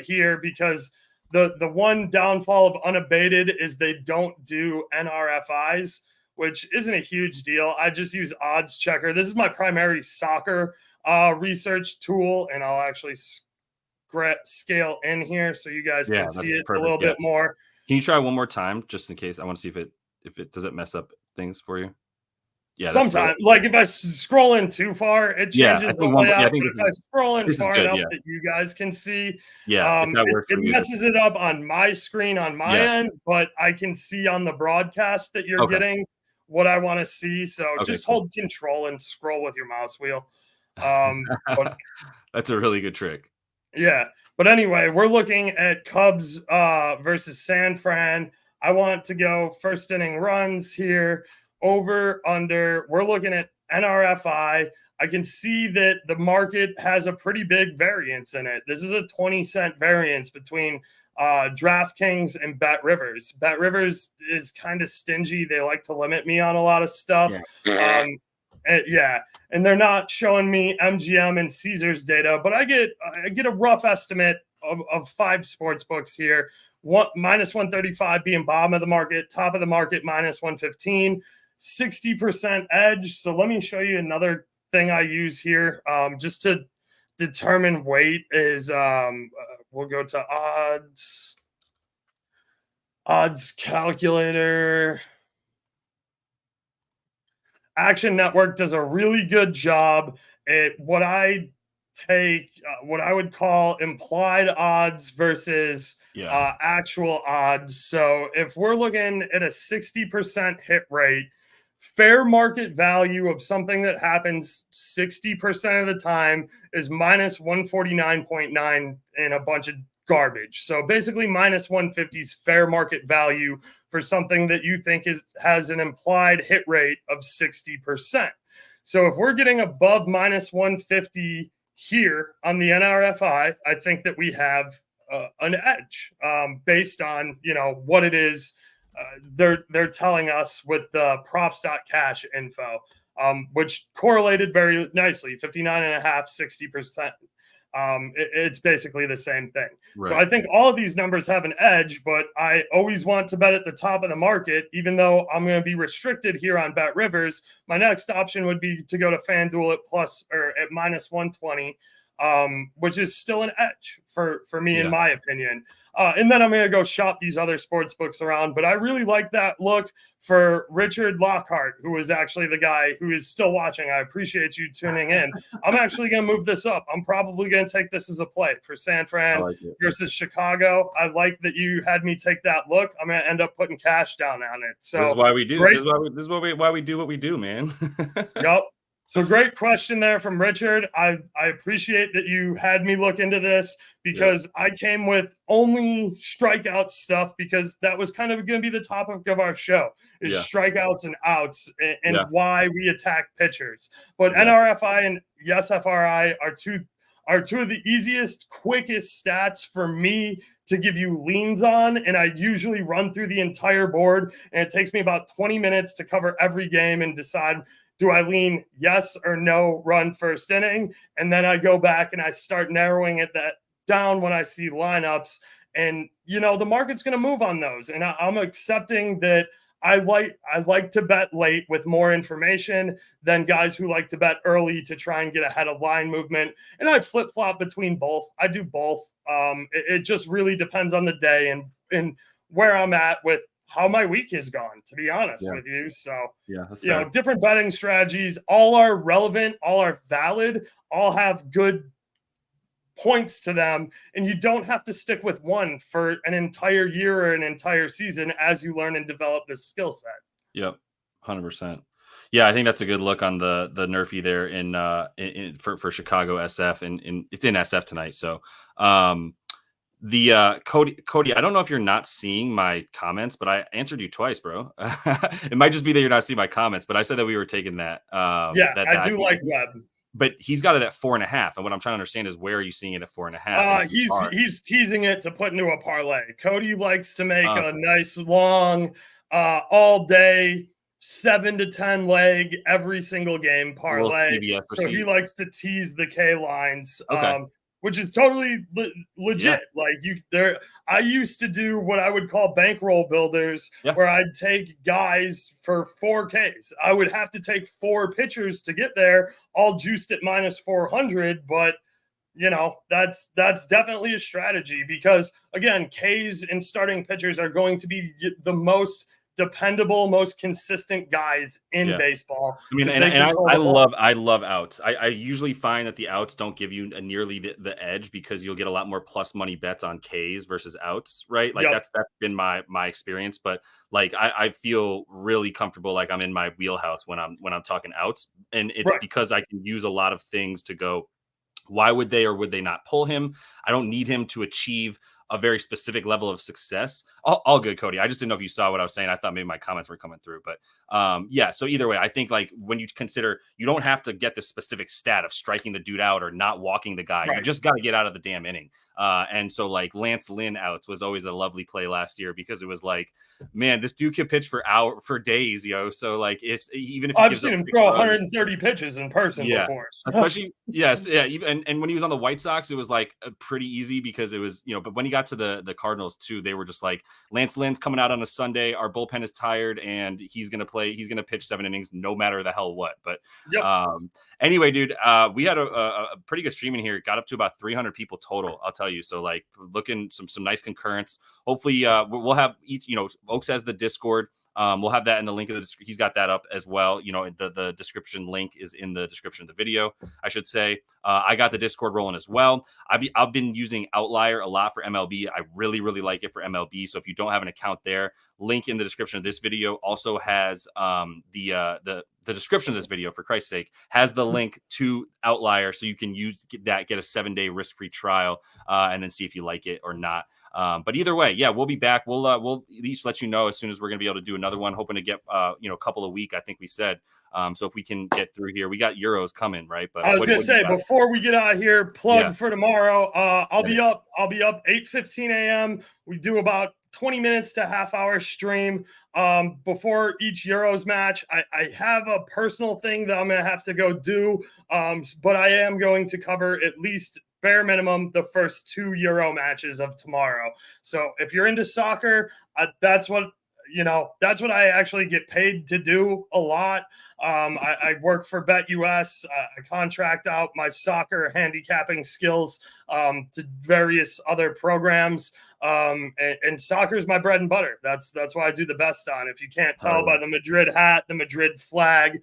here because the one downfall of Unabated is they don't do NRFIs, which isn't a huge deal. I just use Odds Checker. This is my primary soccer research tool, and I'll actually scale in here so you guys can see it a little bit more. Can you try one more time just in case? I want to see if it does it mess up things for you. Yeah, sometimes like if I scroll in too far, it changes the layout. But if I scroll in far enough that you guys can see, it messes it up on my screen on my end, but I can see on the broadcast that you're getting what I want to see. So just hold control and scroll with your mouse wheel. That's a really good trick. Yeah. But anyway, we're looking at Cubs versus San Fran. I want to go first inning runs here, over, under. We're looking at NRFI. I can see that the market has a pretty big variance in it. This is a 20-cent variance between DraftKings and Bet Rivers. Bet Rivers is kind of stingy. They like to limit me on a lot of stuff. And they're not showing me MGM and Caesars data, but I get a rough estimate of 5 sports books here. Minus 135 being bottom of the market, top of the market minus 115, 60% edge. So let me show you another thing I use here just to determine weight is we'll go to odds calculator. Action Network does a really good job at what I would call implied odds versus actual odds. So if we're looking at a 60% hit rate, fair market value of something that happens 60% of the time is minus 149.9 in a bunch of garbage. So basically minus 150's fair market value for something that you think has an implied hit rate of 60%. So if we're getting above minus 150 here on the NRFI, I think that we have an edge based on, what it is they're telling us with the props.cash info, which correlated very nicely, 59.5, 60%. It's basically the same thing. Right. So I think all of these numbers have an edge, but I always want to bet at the top of the market, even though I'm going to be restricted here on Bet Rivers. My next option would be to go to FanDuel at plus or at minus 120, which is still an edge for me, in my opinion. And then I'm going to go shop these other sports books around. But I really like that look for Richard Lockhart, who is actually the guy who is still watching. I appreciate you tuning in. I'm actually going to move this up. I'm probably going to take this as a play for San Fran versus Chicago. I like that you had me take that look. I'm going to end up putting cash down on it. So this is why we do. This is why we do what we do, man. Yep. So great question there from Richard. I appreciate that you had me look into this because I came with only strikeout stuff because that was kind of going to be the topic of our show is strikeouts and outs and why we attack pitchers. But NRFI and FRI are two of the easiest, quickest stats for me to give you leans on. And I usually run through the entire board and it takes me about 20 minutes to cover every game and decide, do I lean yes or no run first inning? And then I go back and I start narrowing it down when I see lineups. And, the market's going to move on those. And I'm accepting that I like to bet late with more information than guys who like to bet early to try and get ahead of line movement. And I flip-flop between both. I do both. It just really depends on the day and where I'm at with how my week has gone, to be honest Yeah. with you. So, Yeah, that's you fair. know, different betting strategies, all are relevant, all are valid, all have good points to them, and you don't have to stick with one for an entire year or an entire season as you learn and develop this skill set. Yep, 100%. Yeah, I think that's a good look on the Nerfy there for Chicago SF, and it's in SF tonight. So Cody, I don't know if you're not seeing my comments, but I answered you twice, bro. It might just be that you're not seeing my comments, but I said that we were taking that. Yeah, I do like Webb. But he's got it at 4.5. And what I'm trying to understand is, where are you seeing it at 4.5? He's teasing it to put into a parlay. Cody likes to make a nice long all day 7 to 10 leg every single game parlay. So he likes to tease the K lines. Okay. Which is totally legit. Yeah. I used to do what I would call bankroll builders, where I'd take guys for 4Ks. I would have to take 4 pitchers to get there, all juiced at minus 400. But you know, that's definitely a strategy, because again, Ks and starting pitchers are going to be the most dependable, most consistent guys in baseball. I mean, and I love outs. I usually find that the outs don't give you nearly the edge, because you'll get a lot more plus money bets on Ks versus outs, right? Like that's been my experience. But like I feel really comfortable, like I'm in my wheelhouse when I'm talking outs, and it's because I can use a lot of things to go, why would they or would they not pull him? I don't need him to achieve a very specific level of success. All good, Cody. I just didn't know if you saw what I was saying. I thought maybe my comments were coming through, but yeah. So either way, I think like when you consider, you don't have to get the specific stat of striking the dude out or not walking the guy. You just got to get out of the damn inning. And so like Lance Lynn outs was always a lovely play last year, because it was like, man, this dude can pitch for days, yo. So like even if I've seen him throw 130 pitches in person before, so. Especially and when he was on the White Sox, it was like pretty easy, because it was, you know, but when he got to the Cardinals too, they were just like, Lance Lynn's coming out on a Sunday, our bullpen is tired, and he's gonna pitch 7 innings no matter the hell what. But anyway, dude, we had a pretty good stream in here. It got up to about 300 people total, I'll tell you. So like, looking some nice concurrence. Hopefully we'll have each, you know, Oaks has the Discord. We'll have that in the link of the description. He's got that up as well. You know, the description link is in the description of the video, I should say. I got the Discord rolling as well. I've been using Outlier a lot for MLB. I really, really like it for MLB. So if you don't have an account there, link in the description of this video also has the description of this video, for Christ's sake, has the link to Outlier, so you can get a 7-day risk-free trial, and then see if you like it or not. But either way, yeah, we'll be back. We'll each let you know as soon as we're going to be able to do another one. Hoping to get a couple a week, I think we said. So if we can get through here, we got Euros coming, right? But I was going to say, before we get out of here, plug for tomorrow. I'll be up 8:15 a.m. We do about 20 minutes to half hour stream before each Euros match. I have a personal thing that I'm going to have to go do, but I am going to cover at least bare minimum the first 2 Euro matches of tomorrow. So if you're into soccer, that's what I actually get paid to do a lot. I work for BetUS. I contract out my soccer handicapping skills to various other programs. And soccer is my bread and butter. That's what I do the best on. If you can't tell by the Madrid hat, the Madrid flag,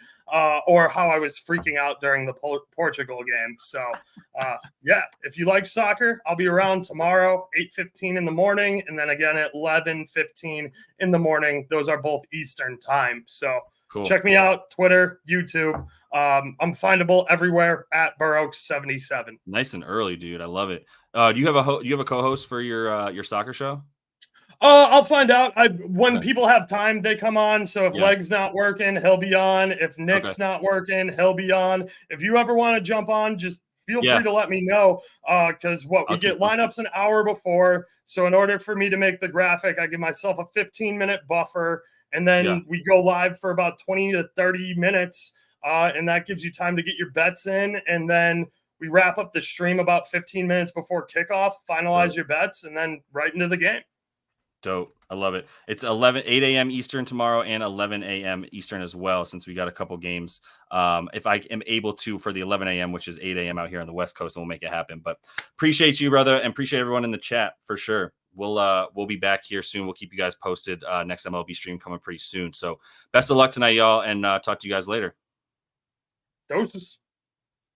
or how I was freaking out during the Portugal game. So, yeah, if you like soccer, I'll be around tomorrow, 8:15 in the morning, and then again at 11:15 in the morning. Those are both Eastern time. So check me out, Twitter, YouTube. I'm findable everywhere at Burroaks77. Nice and early, dude. I love it. Do you have a co-host for your soccer show? I'll find out. When people have time, they come on. So if Leg's not working, he'll be on. If Nick's not working, he'll be on. If you ever want to jump on, just feel free to let me know. Because we get lineups an hour before. So in order for me to make the graphic, I give myself a 15-minute buffer, and then we go live for about 20 to 30 minutes. And that gives you time to get your bets in, and then we wrap up the stream about 15 minutes before kickoff, finalize your bets, and then right into the game. Dope. I love it. It's 8 a.m. Eastern tomorrow and 11 a.m. Eastern as well, since we got a couple games. If I am able to for the 11 a.m., which is 8 a.m. out here on the West Coast, and we'll make it happen. But appreciate you, brother, and appreciate everyone in the chat for sure. we'll be back here soon. We'll keep you guys posted. Next MLB stream coming pretty soon. So best of luck tonight, y'all, and talk to you guys later. Doses.